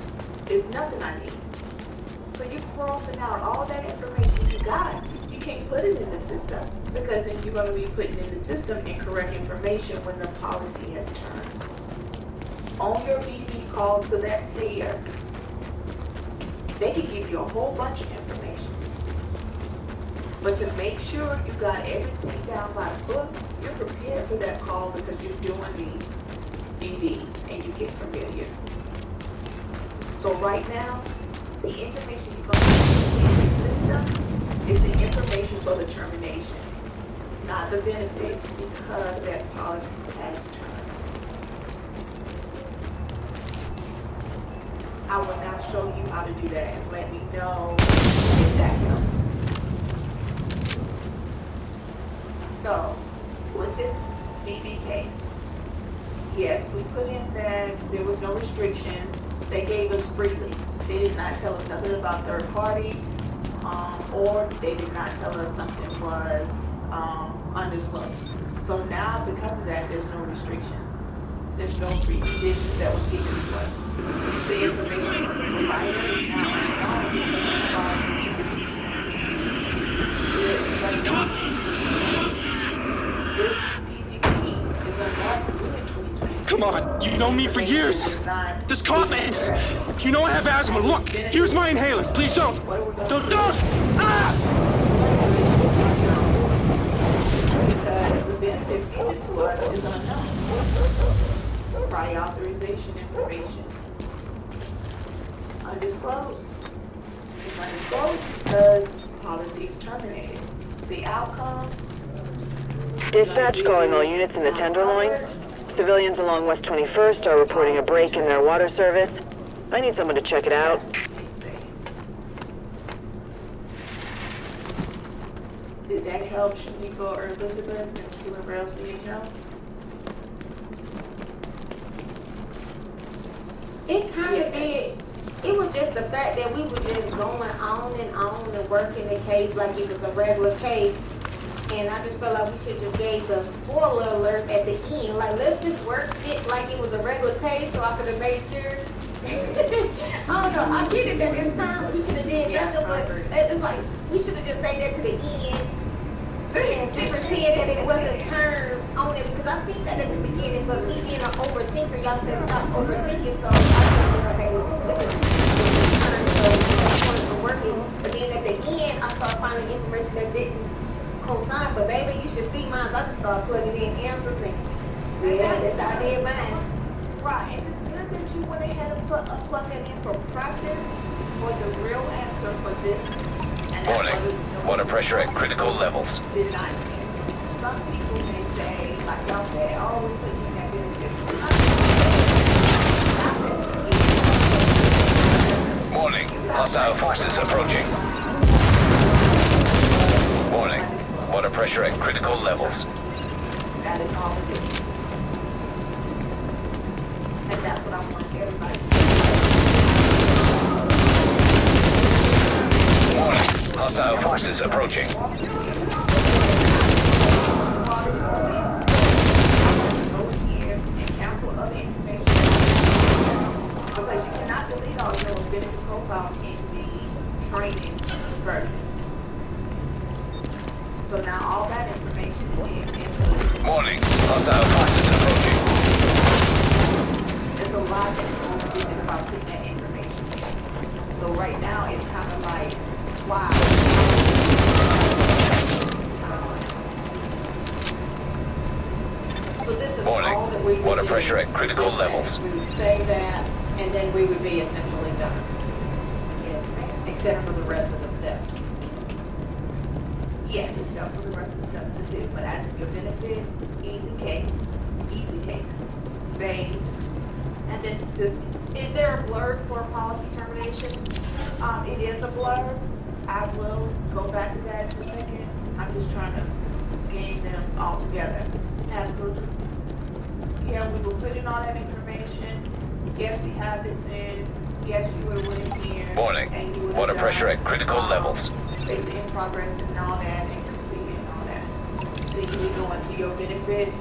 is nothing I need. So you're crossing out all that information you got. You can't put it in the system because then you're going to be putting in the system incorrect information when the policy has turned. On your BB call to that player, they can give you a whole bunch of information. But to make sure you got everything down by the book, you're prepared for that call because you're doing these BBs and you get familiar. So right now, the information you're going to put in the system is the information for the termination, not the benefit because that policy has turned. I will now show you how to do that and let me know if that helps. So, with this BB case, yes, we put in that there was no restrictions. They gave us freely. They did not tell us nothing about third party, or they did not tell us something was undisclosed. So now, because of that, there's no restrictions. There's no free conditions that was given to us. The information from the provider is now unknown because it's lost This PCP is unknown for doing 2020. Come on, you know me for years. This coughing. You know I have asthma. Look, here's my inhaler. Please don't. Don't. Ah! Because the benefits given to us is unknown. Prior authorization information. Undisclosed. It's undisclosed because policy is terminated. The outcome. Dispatch calling all units in the Tenderloin. Civilians along West 21st are reporting a break in their water service. I need someone to check it out. Did that help Shaniqua or Elizabeth and whoever else needed help? It kind of did. It was just the fact that we were just going on and working the case like it was a regular case. And I just felt like we should just gave the spoiler alert at the end. Like, let's just work it like it was a regular case so I could have made sure. I don't know. I get it that it's term. We should have did that, but it's like, we should have just said that to the end. And just pretend that it wasn't term on it. Because I think that at the beginning, but me being an overthinker, y'all said stop overthinking. So I just hey, this is term. So I wanted to work it. But then at the end, I started finding information that didn't cosign, but baby, you should see mine. I just started plugging in answers and that's how I did mine. Right, and it's good that you went ahead and plug it in for practice for the real answer for this. And Warning. Water pressure at critical levels. Did not. Some people may say, like y'all said, oh, we put in that benefit. Warning. Hostile forces approaching. Warning. Water pressure at critical levels. That is all it is. And that's what I want everybody to do. Warning. Hostile forces approaching. Because you cannot delete all your benefit profiles in the training version. So now all that information is in. Warning. Hostile forces approaching. There's a lot that goes with about putting that information in. So right now it's kind of like, wow. So this is Warning. all that we would Water do. pressure at critical levels. We would say that, and then we would be essentially done. Yes, ma'am. Except for the rest of the steps. Yes, except for the rest of the steps to do. But as your benefit, easy case. Save. And then, is there a blurb for policy termination? It is a blur. I will go back to that in a second. I'm just trying to gain them all together. Absolutely. Yeah, we will put in all that information. Yes, we have this in. Yes, you would have went in here. Warning. Water pressure at critical levels. It's in progress and all that, and completed and all that. So you can go into your benefits.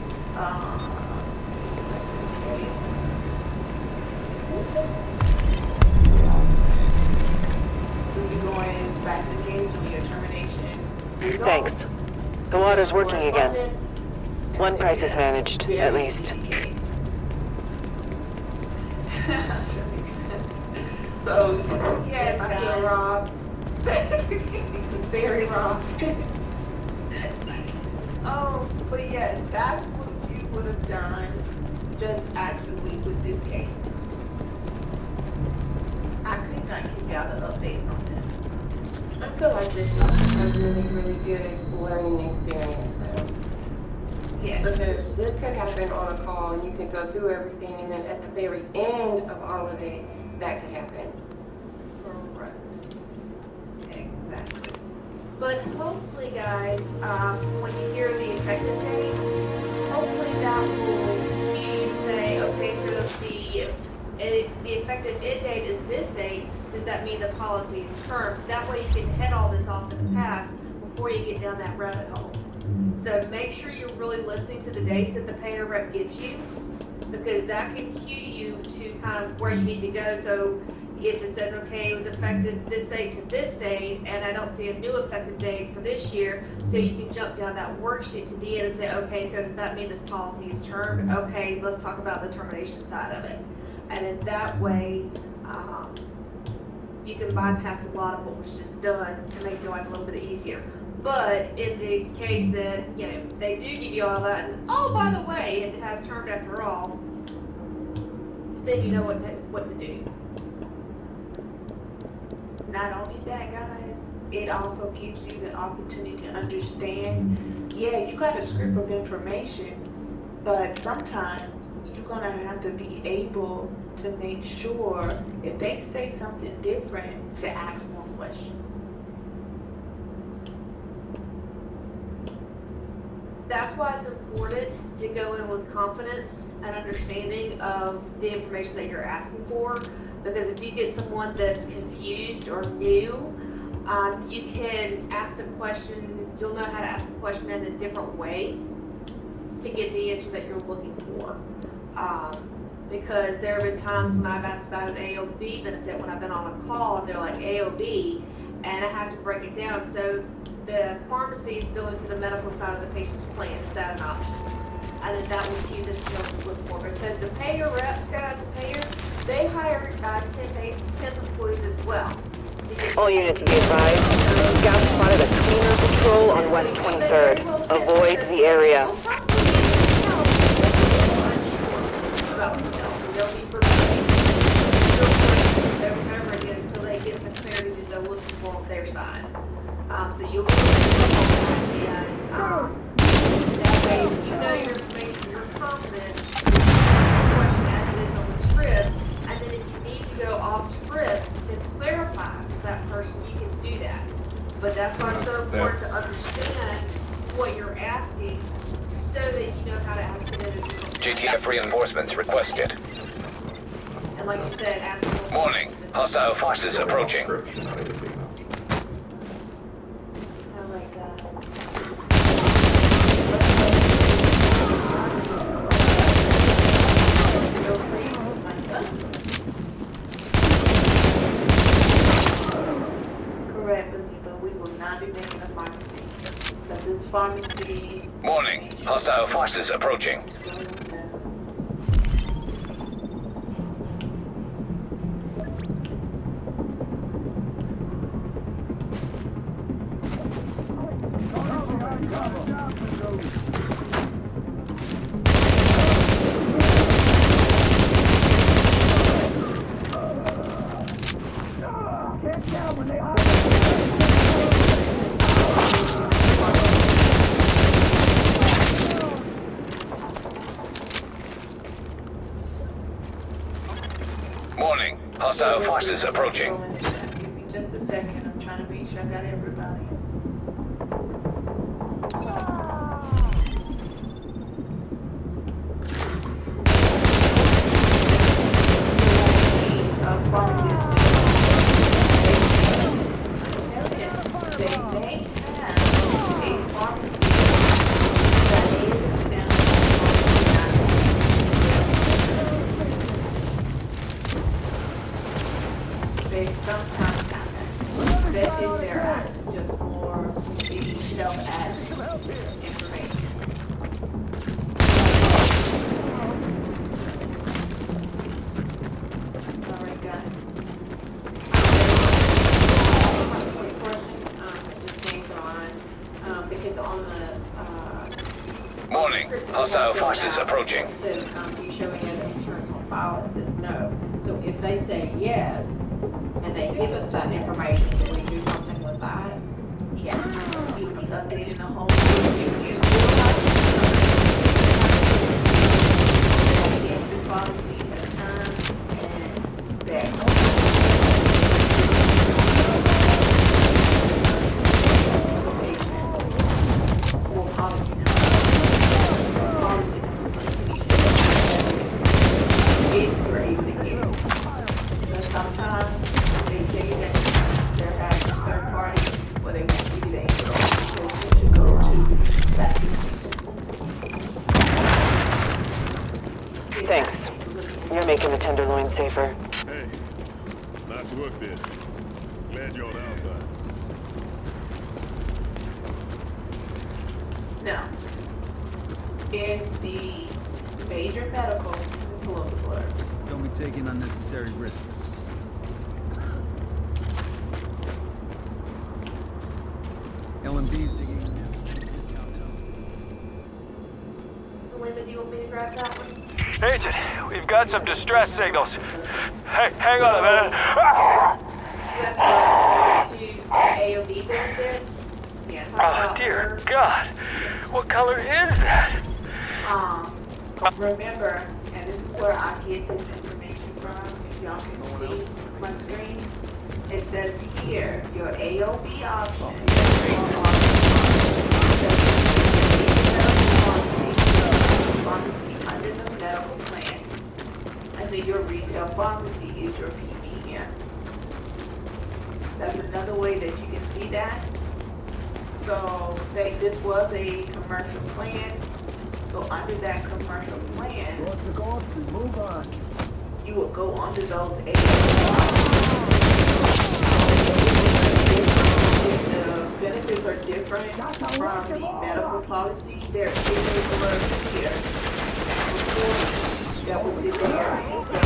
You're going back to the page on your termination. Thanks. The water's working again. One crisis managed, at least. So, yes, I feel robbed. Very robbed. Oh, but yes, that's what you would have done just actually with this case. I could not give y'all the updates on this. I feel like this is a really, really good learning experience, though. Yeah. Because this could happen on a call, and you could go through everything, and then at the very end of all of it, that could happen. Correct. Exactly. But hopefully, guys, when you hear the effective dates, hopefully that will you say, okay, so the effective end date is this date. Does that mean the policy is termed? That way you can head all this off to the past before you get down that rabbit hole. So make sure you're really listening to the dates that the payer rep gives you. because that can cue you to kind of where you need to go. So if it says, okay, it was effective this date to this date, and I don't see a new effective date for this year, so you can jump down that worksheet to the end and say, okay, so does that mean this policy is termed? Okay, let's talk about the termination side of it. And then that way, you can bypass a lot of what was just done to make your life a little bit easier. But in the case that, you know, they do give you all that, and oh, by the way, it has termed after all, then you know what to do. Not only that, guys, it also gives you the opportunity to understand, yeah, you got a script of information, but sometimes you're going to have to be able to make sure if they say something different to ask more questions. That's why it's important to go in with confidence and understanding of the information that you're asking for. Because if you get someone that's confused or new, you can ask the question, you'll know how to ask the question in a different way to get the answer that you're looking for. Because there have been times when I've asked about an AOB benefit when I've been on a call and they're like AOB, and I have to break it down. So the pharmacy is billing to the medical side of the patient's plan. Is that an option? And then that will cue them to look for, because the payer reps, guys, the payers, they hire temp employees as well. All units be advised. Scouts spotted a cleaner patrol on West 23rd. Avoid the area. About themselves, and they'll be preparing over and over again until they get the clarity that they're looking for on their side. So you'll be able to do that, and that way you know your information, you're confident, question as it is on the script, and then if you need to go off script to clarify with that person, you can do that. But that's why it's so important to understand what you're asking so that you know how to ask it in a different way. GTF reinforcements requested. And like you said, ask for Warning. Hostile forces approaching. Warning. Hostile forces approaching. Warning. Hostile forces approaching. Just a second, I'm trying to make sure I got everybody. Warning. Hostile forces approaching. It says, do you show any other insurance on file? It says no. So if they say yes, and they give us that information, can we do something with that? Yeah. You'll be updating the whole thing. You still have to get the policy, the terms, and that. Thanks. You're making the Tenderloin safer. Hey, nice work there. Glad you're on the outside. Now, in the major medical, pull up the blurbs. Don't be taking unnecessary risks. LMB's digging in there. Selena, do you want me to grab that one? Agent, we've got some distress signals. Hey, hang on a minute. You have to go to AOV benefits. Yeah, talk Oh, about dear her. God. What color is that? Remember, and this is where I get this information from, if y'all can see my screen, it says here, your AOB option. Pharmacy under the medical plan. And then your retail pharmacy is your PBM. That's another way that you can see that. So, say this was a commercial plan. So under that commercial plan, Move on. you would go under those AOB. The benefits are different from the medical policy. There is a alert here that was in there until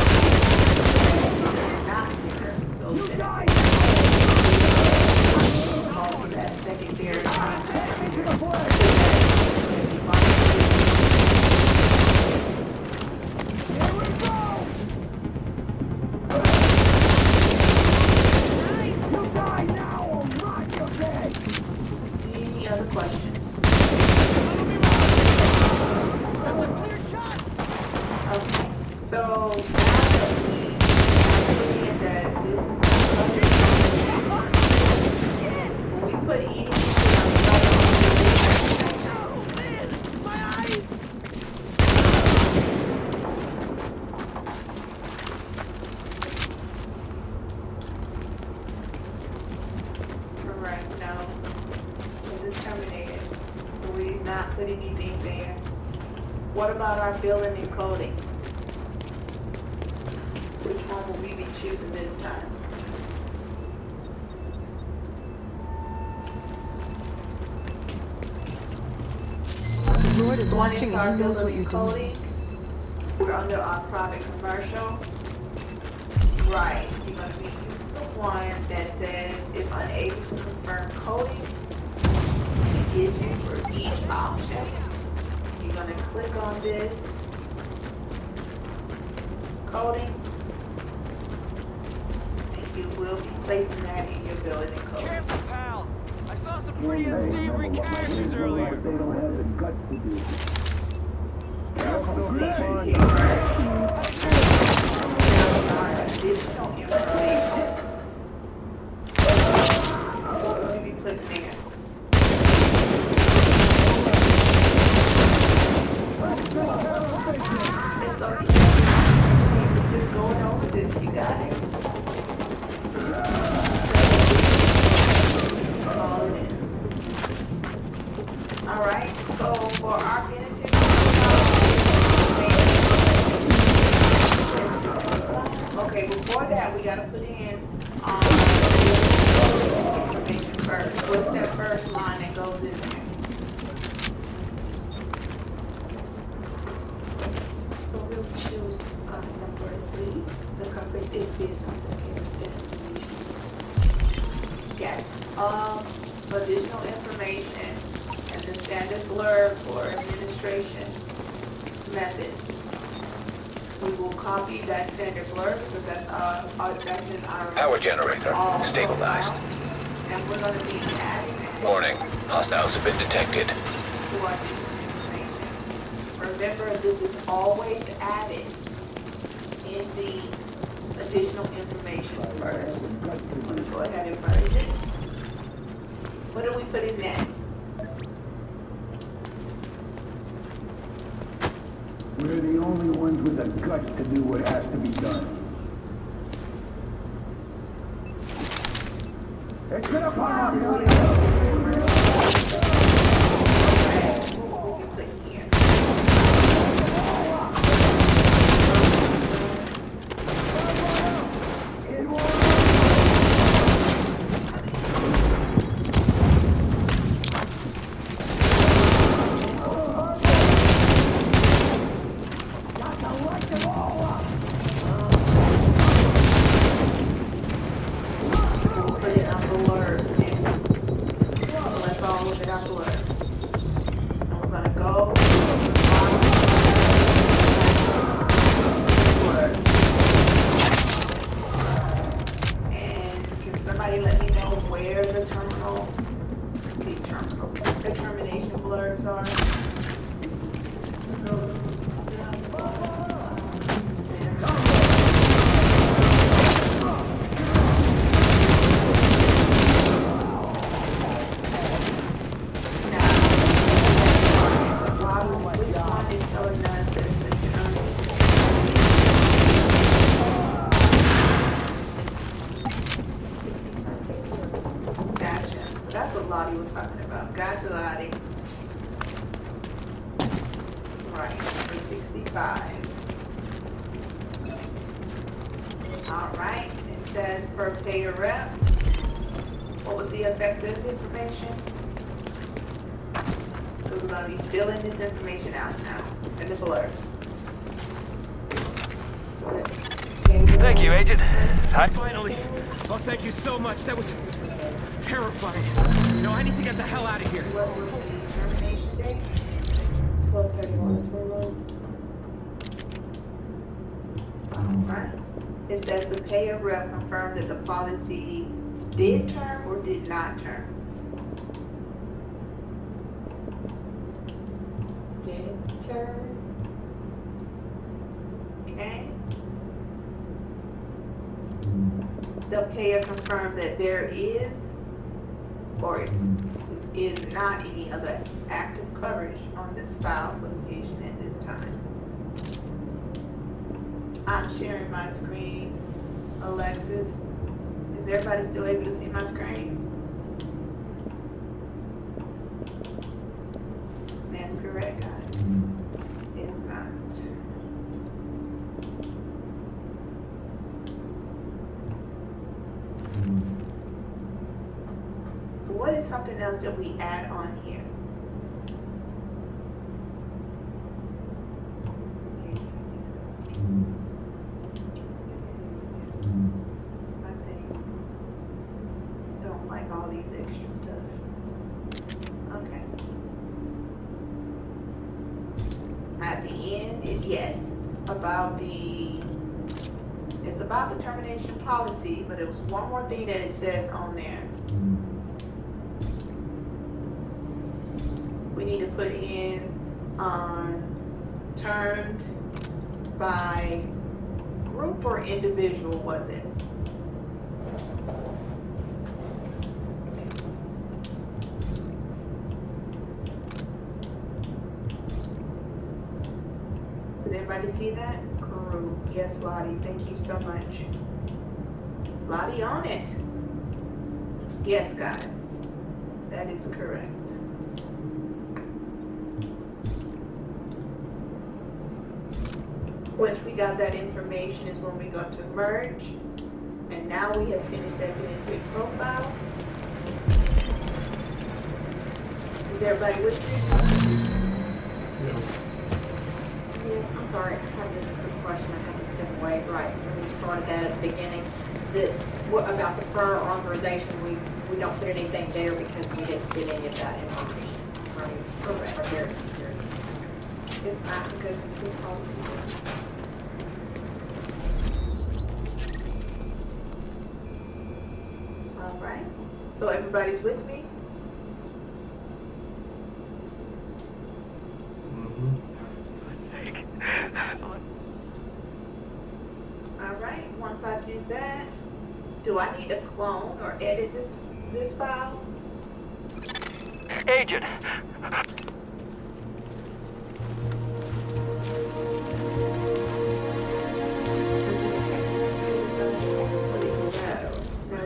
not here. Those benefits. Call that secondary. Any other questions? Okay, so now that we see that this is when we put correct, no. This is terminated. So we did not put anything there. What about our billing and coding? Which one will we be choosing this time? The Lord is One watching is our and He knows what billing you're and doing. coding. We're under our private commercial. Right, you're gonna be using the one that says if unable to confirm coding, it gives you for each option. You're gonna click on this coding, and you will be placing that in your billing and coding. Careful, pal. I saw some pretty unsavory characters earlier. They don't have the guts to do it. Additional information. What will you be putting there? It's okay. Just going over this. You got it. All right. So for our benefit. Okay, before that, we gotta put in information first. What's that first line that goes in there? So we'll choose number 3. The coverage is based on the payer's information. Yes. Additional information and the standard blurb for administration methods. We will copy that standard blurb because that's in our Power generator stabilized. And we're going to be adding that Warning, hostiles have been detected. to our information. Remember, this is always added in the additional information first. I'm going to go ahead and merge it. What do we put in next? We're the only ones with the guts to do what has to be done. It's gonna pop! We'll put it on the alert. Select all of it on the alert. And we're gonna go. And can somebody let me know where the termination blurbs are? Lottie was talking about. Gotcha, Lottie. Right, 365. Alright, it says per payer rep. What was the effective information? So we're going to be filling this information out now in the blurbs. Thank you, Agent. Hi. Finally. Oh, thank you so much. That was terrifying. No, I need to get the hell out of here. What was the termination date? 12/31/21. Alright. It says the payer rep confirmed that the policy did term or did not term. Did term. Okay. The payer confirmed that there is or is not any other active coverage on this file for the patient at this time. I'm sharing my screen. Alexis, is everybody still able to see my screen? That's correct, guys. It's not. What is something else that we add on here? I think don't like all these extra stuff. Okay. At the end, yes, it's about the termination policy, but it was one more thing that it says on there. We need to put in termed by group or individual, was it? Does everybody see that? Group. Yes, Lottie. Thank you so much. Lottie on it. Yes, guys. That is correct. Once we got that information is when we go to merge. And now we have finished that benefit profile. Is everybody with me? Yes, I'm sorry, I have just a quick question. I have to step away right when you started that at the beginning. What about the prior authorization? We don't put anything there because we didn't get any of that information from there. It's not because it's too policy. All right. So everybody's with me? All right. Once I do that, do I need to clone or edit this file? Agent.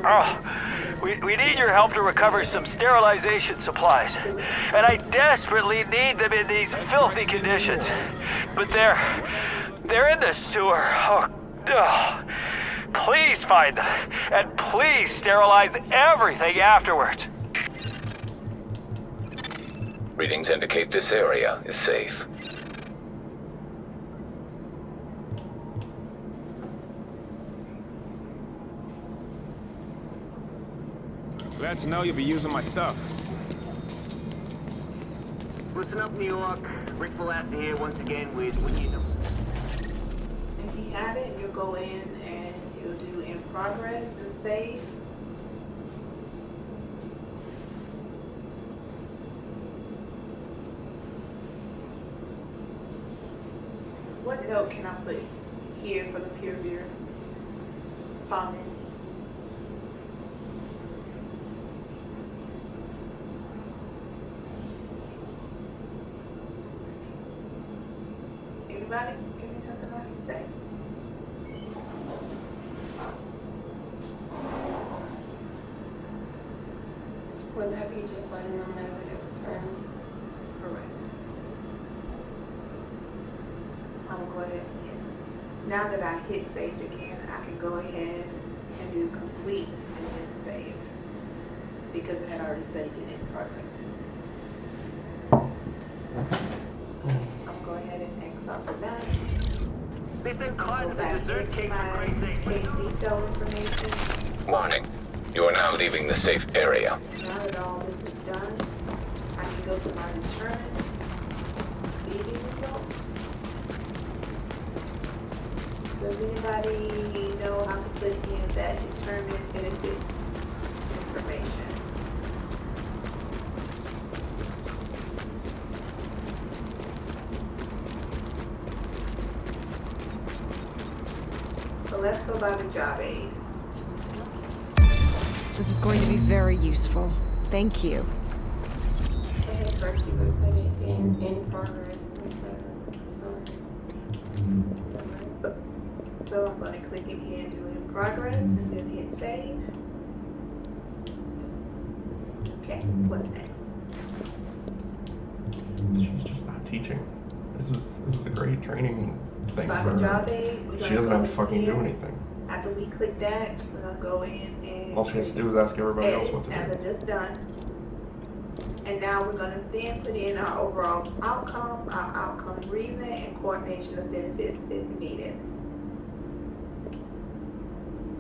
Oh, we need your help to recover some sterilization supplies. And I desperately need them in these filthy conditions. But they're in the sewer. Oh, please find them. And please sterilize everything afterwards. Readings indicate this area is safe. Glad to know you'll be using my stuff. Listen up, New York. Rick Velasquez here once again with What You Know. If you have it, you'll go in and you'll do in progress and save. What note can I put here for the peer review comments? Anybody? Give me something I can say. Would that be just letting them know that it was turned? Correct. I'm gonna go ahead and, now that I hit saved again, I can go ahead and do complete and then save. Because it had already saved it in progress. I'm going ahead and X off of that. Listen, cause Go the back dessert into cake for my Christ's sake. case detail information. Warning. You are now leaving the safe area. Now that all this is done, I can go to my return, meeting results. Does anybody know how to put in that determined benefits information? So let's go by the job aid. This is going to be very useful. Thank you. And first you would put it in progress instead of sorry. Is that right? So I'm going to click it here and do it in progress and then hit save. Okay, what's next? She's just not teaching. This is a great training thing By for the her. job aid, we're She gonna doesn't go have to fucking do in. anything. After we click that, we're going to go in and All she has to do is ask everybody else edit, what to as do. I just done. And now we're going to then put in our overall outcome, our outcome reason, and coordination of benefits if needed.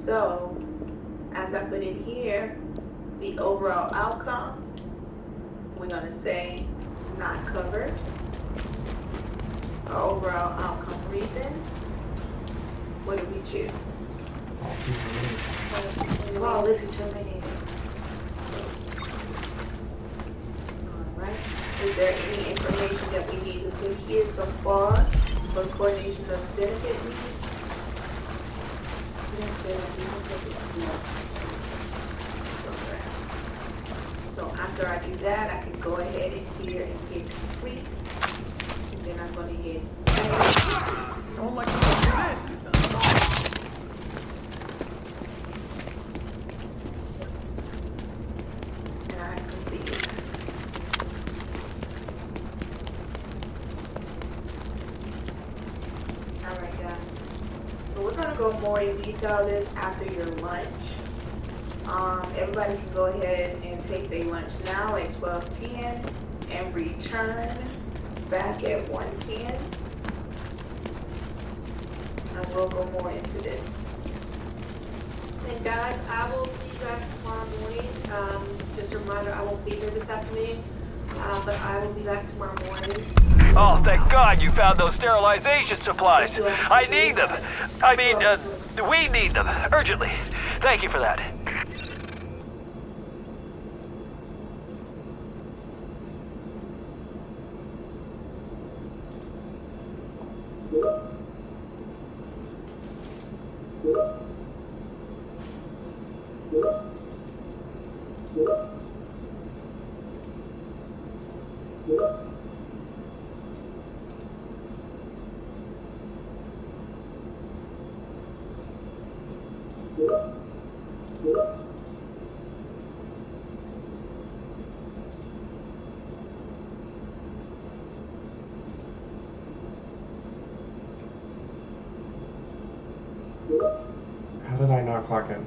So, as I put in here, the overall outcome, we're going to say it's not covered. Our overall outcome reason, what do we choose? Well, listen to me. Alright, is there any information that we need to put here so far for coordination of benefit needs? So after I do that, I can go ahead and here and hit complete. And then I'm going to hit save. Don't like this. And I have completed that. Alright guys. So we're going to go more in detail this after your lunch. Everybody can go ahead and take their lunch now at 12:10 and return back at 1:10. And we'll go more into this. And guys, I will see you guys tomorrow morning. Just a reminder, I won't be here this afternoon, but I will be back tomorrow morning. Oh, thank God you found those sterilization supplies. I need them. I mean, we need them urgently. Thank you for that. How did I not clock in?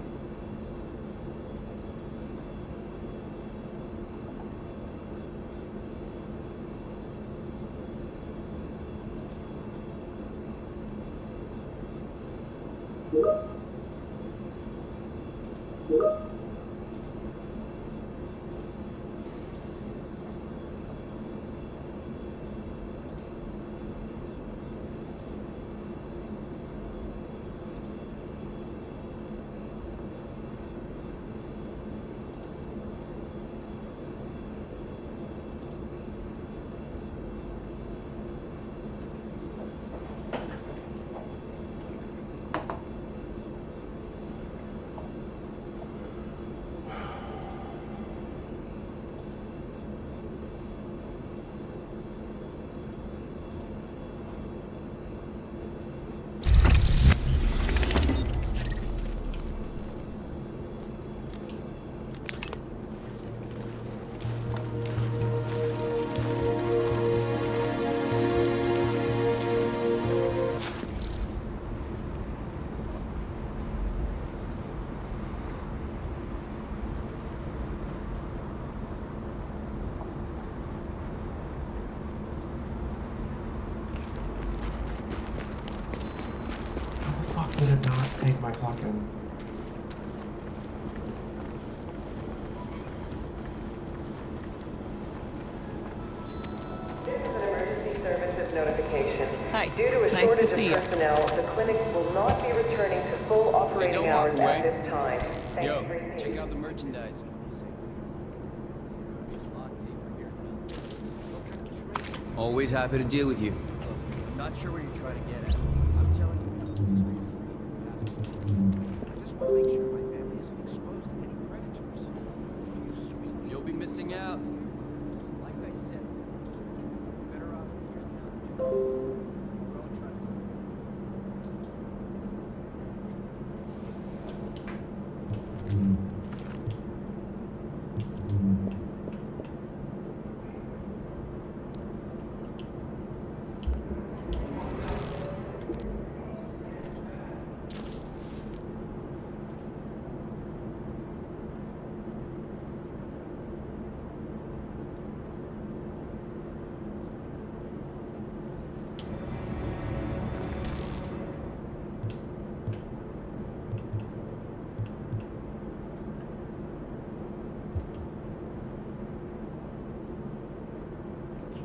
Did it not take my clock in? This is an emergency services notification. Hi. Due to a Nice to shortage see of you. personnel, the clinic will not be returning to full operating don't walk hours away. at this time. Thank Yo, you for your check out the merchandise. Always happy to deal with you. Not sure where you're trying to get at. I'm telling you, I just want to make sure my family isn't exposed to any predators. You'll be missing out. Like I said, better off here than not. We're all trying to...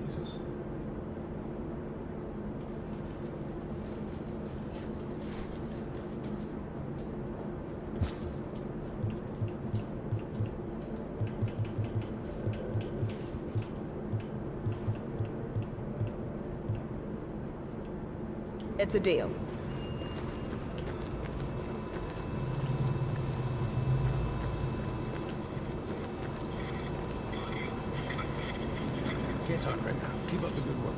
Jesus. It's a deal. Can't talk right now. Keep up the good work.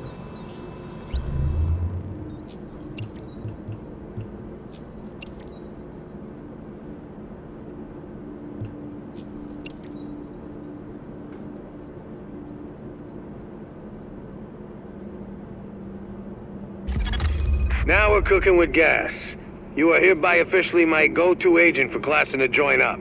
Now we're cooking with gas. You are hereby officially my go-to agent for classing to join up.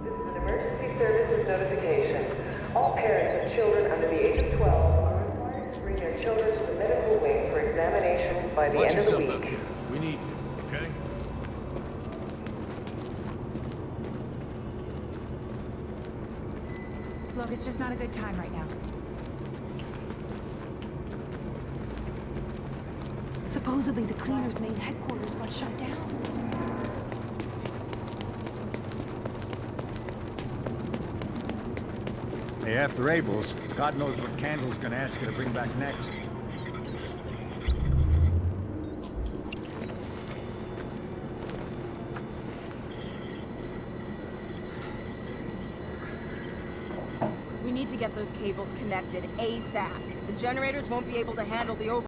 This is an emergency services notification. All parents of children under the age of 12 are required to bring their children to the medical wing for examination by the Watch end of the yourself week. out there. We need you, okay? Look, it's just not a good time right now. Supposedly the cleaners' main headquarters got shut down. Hey, after Abel's, God knows what Candle's gonna ask you to bring back next. We need to get those cables connected ASAP. The generators won't be able to handle the over